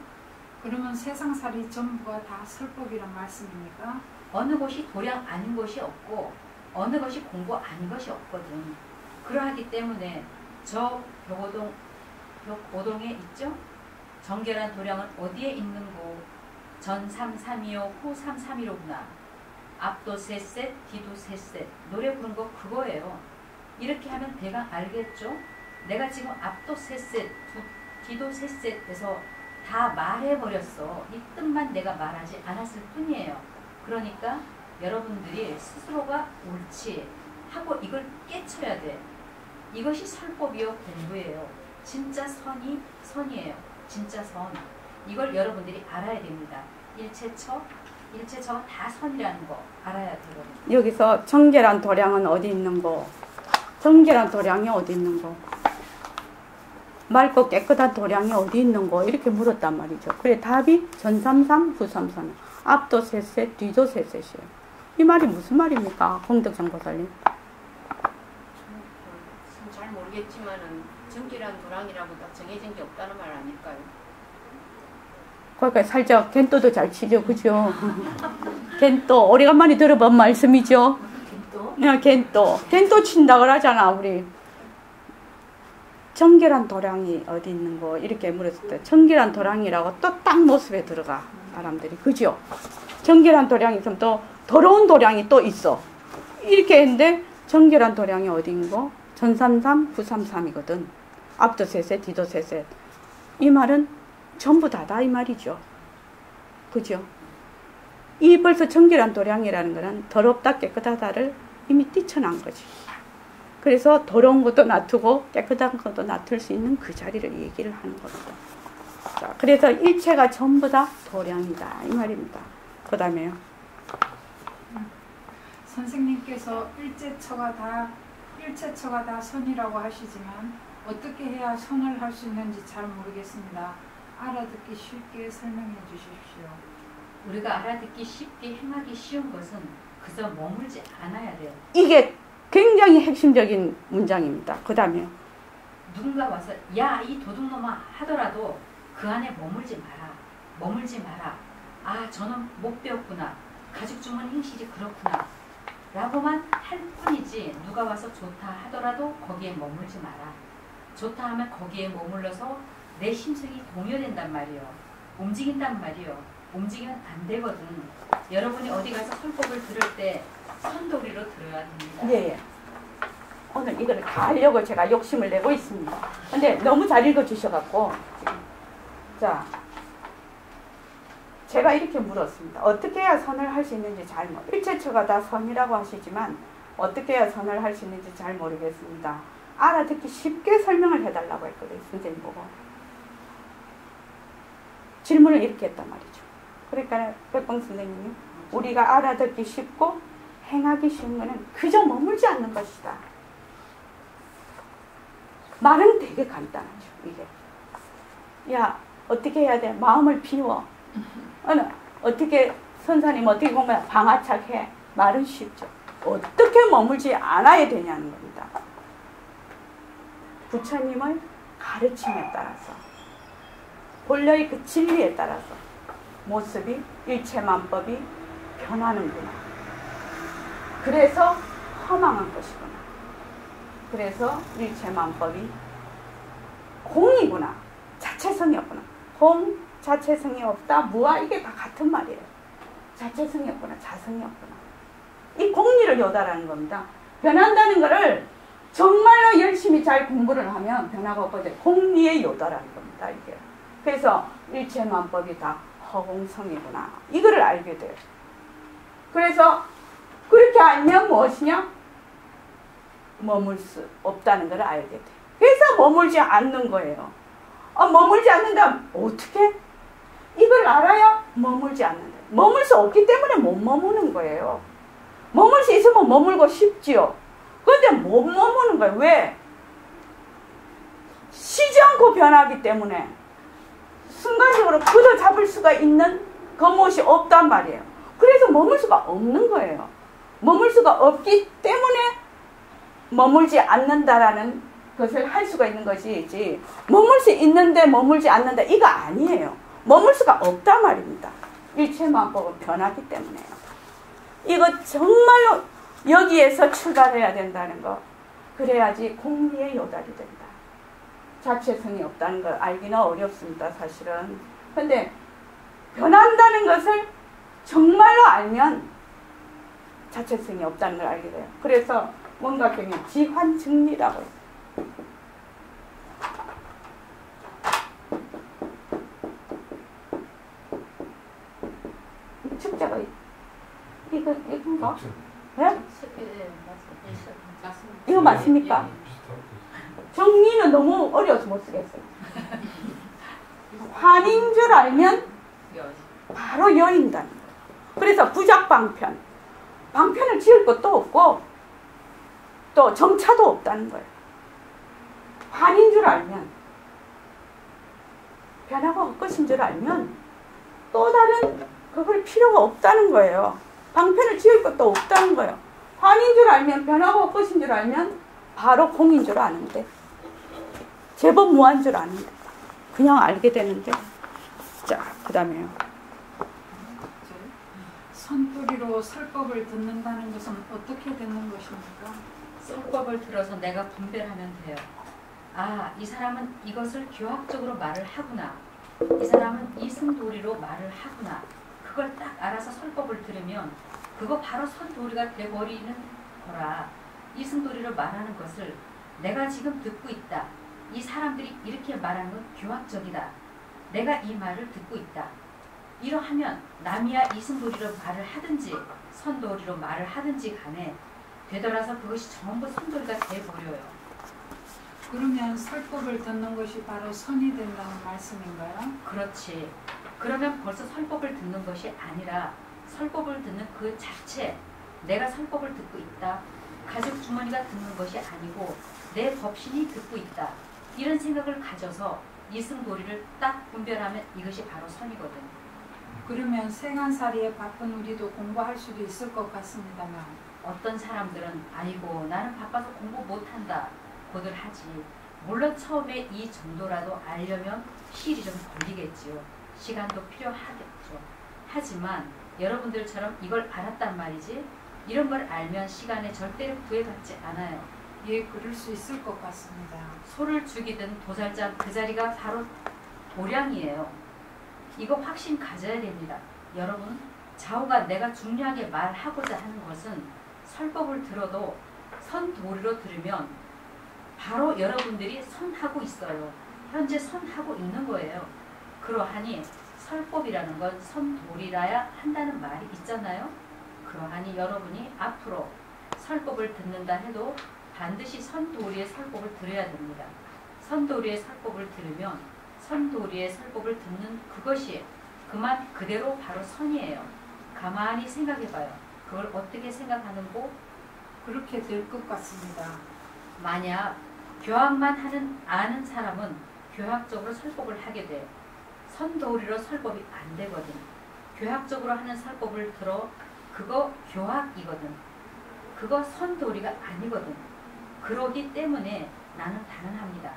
그러면 세상살이 전부가 다 설법이란 말씀입니까? 어느 것이 도량 아닌 것이 없고 어느 것이 공부 아닌 것이 없거든. 그러하기 때문에 저 벽오동에 있죠? 정결한 도량은 어디에 있는고? 전 3-3-2-5, 후 3-3-1-5구나. 앞도 셋셋, 뒤도 셋셋. 노래 부른 거 그거예요. 이렇게 하면 대강 알겠죠? 내가 지금 앞도 셋셋, 뒤도 셋셋 해서 다 말해버렸어. 이 뜻만 내가 말하지 않았을 뿐이에요. 그러니까 여러분들이 스스로가 옳지 하고 이걸 깨쳐야 돼. 이것이 설법이요 공부예요. 진짜 선이 선이에요. 진짜 선. 이걸 여러분들이 알아야 됩니다. 일체처 다 선이라는 거 알아야 되거든요. 여기서 정결한 도량은 어디 있는 거? 정결한 도량이 어디 있는 거? 맑고 깨끗한 도량이 어디 있는 거? 이렇게 물었단 말이죠. 그래 답이 전 3-3, 후 3-3. 앞도 셋셋, 뒤도 셋셋이에요. 이 말이 무슨 말입니까? 공덕장보살님. 잘 모르겠지만은 정결한 도량이라고 딱 정해진 게 없다는 말 아닐까요? 그러니까 살짝 겐또도 잘 치죠, 그죠? 겐또 오래간만에 들어본 말씀이죠. 겐또 친다 그러잖아 우리. 정결한 도량이 어디 있는 거 이렇게 물었을 때 정결한 도량이라고 또 딱 모습에 들어가 사람들이, 그죠? 정결한 도량이 있으면 또 더러운 도량이 또 있어. 이렇게 했는데 정결한 도량이 어딘고? 전삼삼, 구삼삼이거든. 앞도 셋셋, 뒤도 셋셋. 이 말은 전부 다다 이 말이죠. 그죠? 이 벌써 정결한 도량이라는 거는 더럽다 깨끗하다를 이미 뛰쳐난 거지. 그래서 더러운 것도 놔두고 깨끗한 것도 놔둘 수 있는 그 자리를 얘기를 하는 겁니다. 자, 그래서 일체가 전부 다 도량이다 이 말입니다. 그 다음에요. 선생님께서 일체처가 다 선이라고 하시지만 어떻게 해야 선을 할 수 있는지 잘 모르겠습니다. 알아듣기 쉽게 설명해 주십시오. 우리가 알아듣기 쉽게 행하기 쉬운 것은 그저 머물지 않아야 돼요. 이게 굉장히 핵심적인 문장입니다. 그 다음에요. 누군가 와서 야 이 도둑놈아 하더라도 그 안에 머물지 마라. 아 저는 못 배웠구나. 가죽 주머니 행실이 그렇구나. 라고만 할 뿐이지 누가 와서 좋다 하더라도 거기에 머물지 마라. 좋다 하면 거기에 머물러서 내 심성이 동요된단 말이요. 움직인단 말이요. 움직이면 안 되거든. 여러분이 어디 가서 설법을 들을 때 선도리로 들어야 됩니다. 예. 오늘 이걸 다 하려고 제가 욕심을 내고 있습니다. 근데 너무 잘 읽어주셔갖고. 자, 제가 이렇게 물었습니다. 어떻게 해야 선을 할 수 있는지 잘 일체처가 다 선이라고 하시지만 어떻게 해야 선을 할 수 있는지 잘 모르겠습니다. 알아듣기 쉽게 설명을 해달라고 했거든요. 선생님 보고. 질문을 이렇게 했단 말이죠. 그러니까 백봉 선생님이 우리가 알아듣기 쉽고 행하기 쉬운 것은 그저 머물지 않는 것이다. 말은 되게 간단하죠. 이게. 야 어떻게 해야 돼? 마음을 비워. 어떻게 선사님 어떻게 보면 방아착해. 말은 쉽죠. 어떻게 머물지 않아야 되냐는 겁니다. 부처님의 가르침에 따라서 본래의 그 진리에 따라서 모습이 일체만법이 변하는구나. 그래서 허망한 것이구나. 그래서 일체만법이 공이구나. 자체성이 없구나. 공, 자체성이 없다. 무아 이게 다 같은 말이에요. 자체성이 없구나. 자성이 없구나. 이 공리를 요다라는 겁니다. 변한다는 것을 정말로 열심히 잘 공부를 하면 변화가 없어져요. 공리의 요다라는 겁니다. 이게. 그래서 일체만법이 다 허공성이구나. 이거를 알게 돼요. 그래서 그렇게 알면 무엇이냐? 머물 수 없다는 걸 알게 돼요. 그래서 머물지 않는 거예요. 머물지 않는다. 어떻게? 이걸 알아야 머물지 않는다. 머물 수 없기 때문에 못 머무는 거예요. 머물 수 있으면 머물고 싶지요. 그런데 못 머무는 거예요. 왜? 쉬지 않고 변하기 때문에 순간적으로 걷어 잡을 수가 있는 그것이 없단 말이에요. 그래서 머물 수가 없는 거예요. 머물 수가 없기 때문에 머물지 않는다라는 것을 할 수가 있는 것이지 머물 수 있는데 머물지 않는다 이거 아니에요. 머물 수가 없단 말입니다. 일체만법은 변하기 때문에요. 이거 정말로 여기에서 출발해야 된다는 거. 그래야지 공리에 요달이 된다. 자체성이 없다는 걸 알기는 어렵습니다. 사실은. 근데 변한다는 것을 정말로 알면 자체성이 없다는 걸 알게 돼요. 그래서 원각경이 지환증리라고 해요. 축자가 이건가? 네? 이거 맞습니까? 정리는 너무 어려워서 못 쓰겠어요. 환인 줄 알면 바로 여인다는 거예요. 그래서 부작방편. 방편을 지을 것도 없고 또 정차도 없다는 거예요. 환인 줄 알면 변화가 헛것인 줄 알면 또 다른 그걸 필요가 없다는 거예요. 방편을 지을 것도 없다는 거예요. 환인 줄 알면 변화가 헛것인 줄 알면 바로 공인 줄 아는데 제법 무한 줄 아는데 그냥 알게 되는데 자 그 다음에요. 선뿌리로 설법을 듣는다는 것은 어떻게 듣는 것입니까? 설법을 들어서 내가 분별하면 돼요. 아, 이 사람은 이것을 교학적으로 말을 하구나. 이 사람은 이승도리로 말을 하구나. 그걸 딱 알아서 설법을 들으면 그거 바로 선도리가 돼버리는 보라. 이승돌이로 말하는 것을 내가 지금 듣고 있다. 이 사람들이 이렇게 말하는 건 교학적이다. 내가 이 말을 듣고 있다. 이러하면 남이야 이승돌이로 말을 하든지 선돌이로 말을 하든지 간에 되돌아서 그것이 전부 선돌이가 돼버려요. 그러면 설법을 듣는 것이 바로 선이 된다는 말씀인가요? 그렇지. 그러면 벌써 설법을 듣는 것이 아니라 설법을 듣는 그 자체, 내가 설법을 듣고 있다. 가죽 주머니가 듣는 것이 아니고 내 법신이 듣고 있다. 이런 생각을 가져서 이승돌이를 딱 분별하면 이것이 바로 선이거든. 그러면 생한살이에 바쁜 우리도 공부할 수도 있을 것 같습니다만 어떤 사람들은 아이고 나는 바빠서 공부 못한다 고들 하지. 물론 처음에 이 정도라도 알려면 시일이 좀 걸리겠지요. 시간도 필요하겠죠. 하지만 여러분들처럼 이걸 알았단 말이지 이런 걸 알면 시간에 절대로 구애받지 않아요. 예, 그럴 수 있을 것 같습니다. 소를 죽이든 도살장 그 자리가 바로 도량이에요. 이거 확신 가져야 됩니다. 여러분 좌우가 내가 중요하게 말하고자 하는 것은 설법을 들어도 선도리로 들으면 바로 여러분들이 선하고 있어요. 현재 선하고 있는 거예요. 그러하니 설법이라는 건 선도리라야 한다는 말이 있잖아요. 그러하니 여러분이 앞으로 설법을 듣는다 해도 반드시 선도리의 설법을 들어야 됩니다. 선도리의 설법을 들으면 선도리의 설법을 듣는 그것이 그만 그대로 바로 선이에요. 가만히 생각해봐요. 그걸 어떻게 생각하는고? 그렇게 될 것 같습니다. 만약 교학만 아는 사람은 교학적으로 설법을 하게 돼요. 선도리로 설법이 안 되거든. 교학적으로 하는 설법을 들어 그거 교학이거든. 그거 선도리가 아니거든. 그러기 때문에 나는 단언합니다.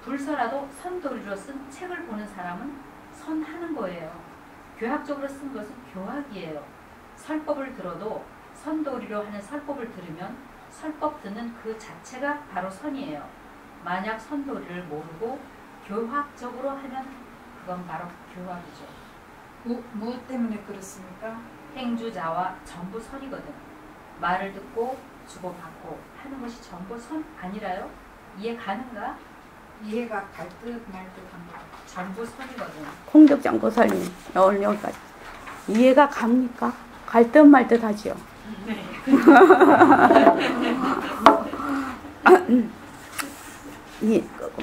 불서라도 선도리로 쓴 책을 보는 사람은 선하는 거예요. 교학적으로 쓴 것은 교학이에요. 설법을 들어도 선도리로 하는 설법을 들으면 설법 듣는 그 자체가 바로 선이에요. 만약 선도리를 모르고 교학적으로 하면 그건 바로 교학이죠. 무엇 때문에 그렇습니까? 행주자와 전부 선이거든. 말을 듣고 주고받고 하는 것이 전부 선 아니라요? 이해 가는가? 이해가 갈 듯 말 듯합니다. 전부 선이거든. 홍덕장 보살님 오늘 여기까지 이해가 갑니까? 갈 듯 말 듯 하지요. 네.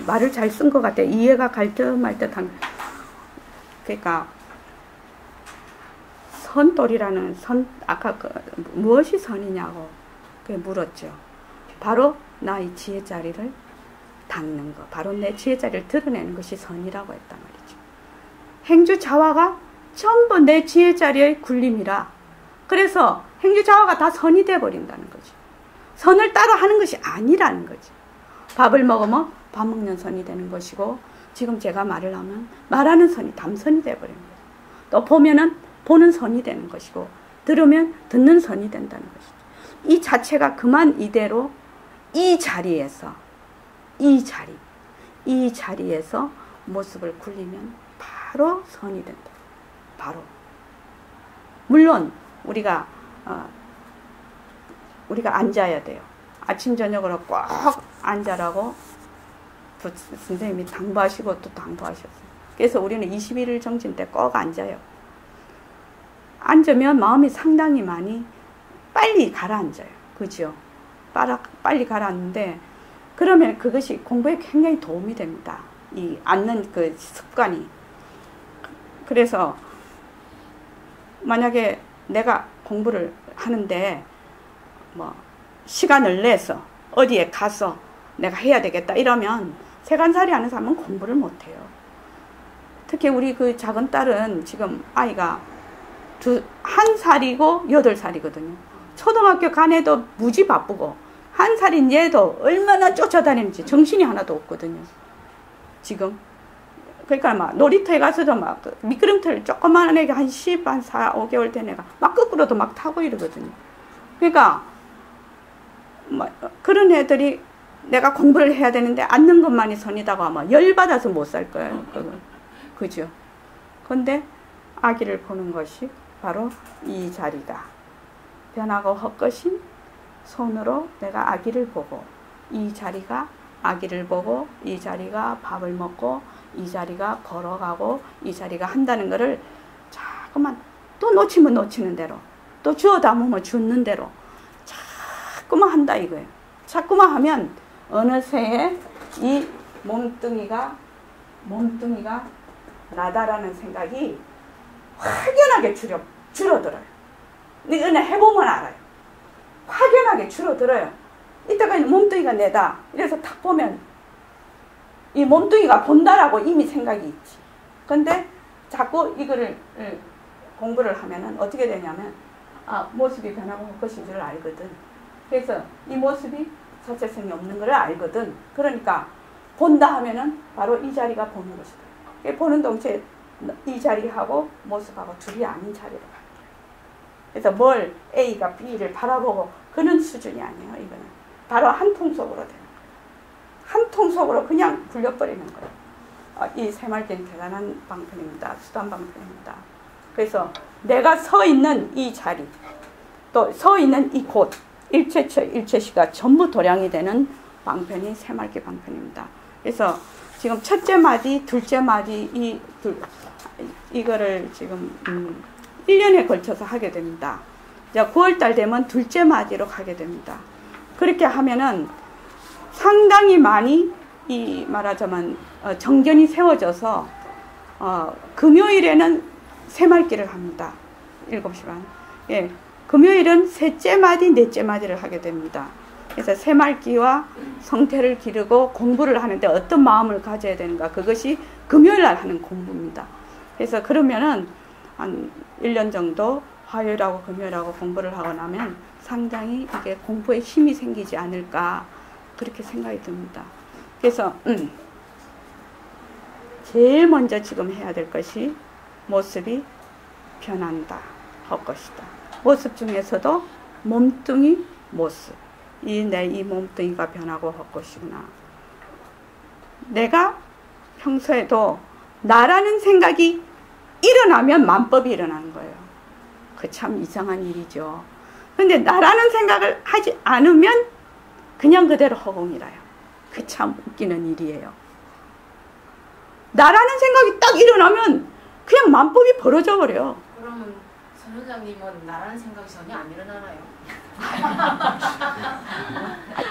말을 잘 쓴 것 같아. 이해가 갈 듯 말 듯한. 그러니까 선돌이라는 아까 무엇이 선이냐고 물었죠. 바로 나의 지혜 자리를 닦는 거, 바로 내 지혜 자리를 드러내는 것이 선이라고 했단 말이죠. 행주 자화가 전부 내 지혜 자리의 굴림이라. 그래서 행주 자화가 다 선이 돼 버린다는 거죠. 선을 따라 하는 것이 아니라는 거죠. 밥을 먹으면 밥 먹는 선이 되는 것이고, 지금 제가 말을 하면 말하는 선이 담선이 돼 버리는 거죠. 또 보면은 보는 선이 되는 것이고, 들으면 듣는 선이 된다는 것이죠. 이 자체가 그만 이대로 이 자리에서 모습을 굴리면 바로 선이 된다. 바로. 물론 우리가 앉아야 돼요. 아침 저녁으로 꼭 앉아라고 선생님이 당부하시고 또 당부하셨어요. 그래서 우리는 21일 정진 때 꼭 앉아요. 앉으면 마음이 상당히 많이 빨리 가라앉아요. 그죠? 빨리 가라앉는데, 그러면 그것이 공부에 굉장히 도움이 됩니다. 이 앉는 그 습관이. 그래서 만약에 내가 공부를 하는데 시간을 내서 어디에 가서 내가 해야 되겠다 이러면 세간살이 하는 사람은 공부를 못해요. 특히 우리 그 작은 딸은 지금 아이가 1살이고 8살이거든요. 초등학교 가내도 무지 바쁘고, 1살인 얘도 얼마나 쫓아다니는지 정신이 하나도 없거든요. 지금. 그러니까 막 놀이터에 가서도 막 미끄럼틀 조그마한 애가 한 4, 5개월 된 애가 막 거꾸로도 막 타고 이러거든요. 그러니까 그런 애들이 내가 공부를 해야 되는데 앉는 것만이 선이다고 하면 열받아서 못 살 거예요. 그죠? 근데 아기를 보는 것이 바로 이 자리다. 변하고 헛것인 손으로 내가 아기를 보고, 이 자리가 아기를 보고, 이 자리가 밥을 먹고, 이 자리가 걸어가고, 이 자리가 한다는 거를 자꾸만 또 놓치면 놓치는 대로, 또 주워 담으면 주는 대로 자꾸만 한다 이거예요. 자꾸만 하면 어느새 이 몸뚱이가 나다라는 생각이 확연하게 줄어들어요. 근데 은혜 해보면 알아요. 확연하게 줄어들어요. 이따가 몸뚱이가 내다. 이래서 탁 보면 이 몸뚱이가 본다라고 이미 생각이 있지. 근데 자꾸 이거를 공부를 하면은 어떻게 되냐면, 모습이 변하고 할 것인 줄 알거든. 그래서 이 모습이 자체성이 없는 걸 알거든. 그러니까 본다 하면은 바로 이 자리가 보는 것이다. 보는 동시에 이 자리하고 모습하고 둘이 아닌 자리로 가요. 그래서 뭘 A가 B를 바라보고 그런 수준이 아니에요. 이거는 바로 한 통 속으로 되는 거예요. 한 통 속으로 그냥 굴려버리는 거예요. 이 새말기는 대단한 방편입니다. 수단 방편입니다. 그래서 내가 서 있는 이 자리, 또 서 있는 이 곳, 일체처, 일체시가 전부 도량이 되는 방편이 새말기 방편입니다. 그래서 지금 첫째 마디, 둘째 마디, 이거를 지금 1년에 걸쳐서 하게 됩니다. 이제 9월달 되면 둘째 마디로 가게 됩니다. 그렇게 하면은 상당히 많이 말하자면 정견이 세워져서 금요일에는 새말기를 합니다. 7시 반. 예, 금요일은 셋째 마디, 넷째 마디를 하게 됩니다. 그래서 새말기와 성태를 기르고 공부를 하는데 어떤 마음을 가져야 되는가, 그것이 금요일 날 하는 공부입니다. 그래서 그러면은 한 1년 정도 화요일하고 금요일하고 공부를 하고 나면 상당히 이게 공부에 힘이 생기지 않을까, 그렇게 생각이 듭니다. 그래서 제일 먼저 지금 해야 될 것이 모습이 변한다 할 것이다. 모습 중에서도 몸뚱이 모습, 이 몸뚱이가 변하고 할 것이구나. 내가 평소에도 나라는 생각이 일어나면 만법이 일어나는 거예요. 그 참 이상한 일이죠. 근데 나라는 생각을 하지 않으면 그냥 그대로 허공이라요. 그 참 웃기는 일이에요. 나라는 생각이 딱 일어나면 그냥 만법이 벌어져 버려. 그러면 선 원장님은 나라는 생각이 전혀 안 일어나나요?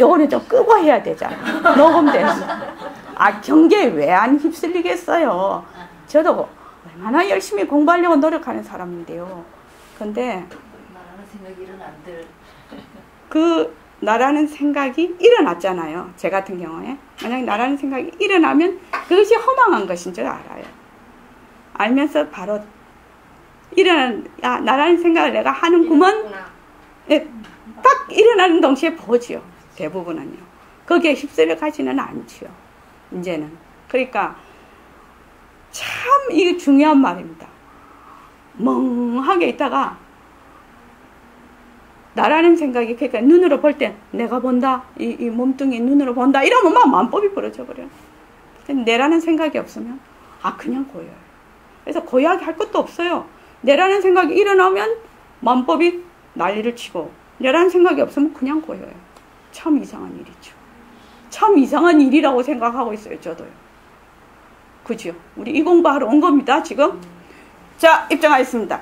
요거는 좀 끄고 해야 되잖아. 녹음되는. 경계에 왜 안 휩쓸리겠어요. 저도 얼마나 열심히 공부하려고 노력하는 사람인데요. 근데 나라는 생각이 일어난들. 그 나라는 생각이 일어났잖아요. 제 같은 경우에 만약에 나라는 생각이 일어나면 그것이 허망한 것인 줄 알아요. 알면서 바로 나라는 생각을 내가 하는구먼. 예, 딱 일어나는 동시에 보지요. 대부분은요. 거기에 휩쓸려 가지는 않지요. 이제는. 그러니까 참 이게 중요한 말입니다. 멍하게 있다가 나라는 생각이, 그러니까 눈으로 볼 때 내가 본다, 이 몸뚱이 눈으로 본다 이러면 막 만법이 벌어져 버려요. 내라는 생각이 없으면 그냥 고요해요. 그래서 고요하게 할 것도 없어요. 내라는 생각이 일어나면 만법이 난리를 치고, 내라는 생각이 없으면 그냥 고요해요. 참 이상한 일이죠. 참 이상한 일이라고 생각하고 있어요. 저도요. 그죠? 우리 이 공부하러 온 겁니다 지금. 자, 입장하겠습니다.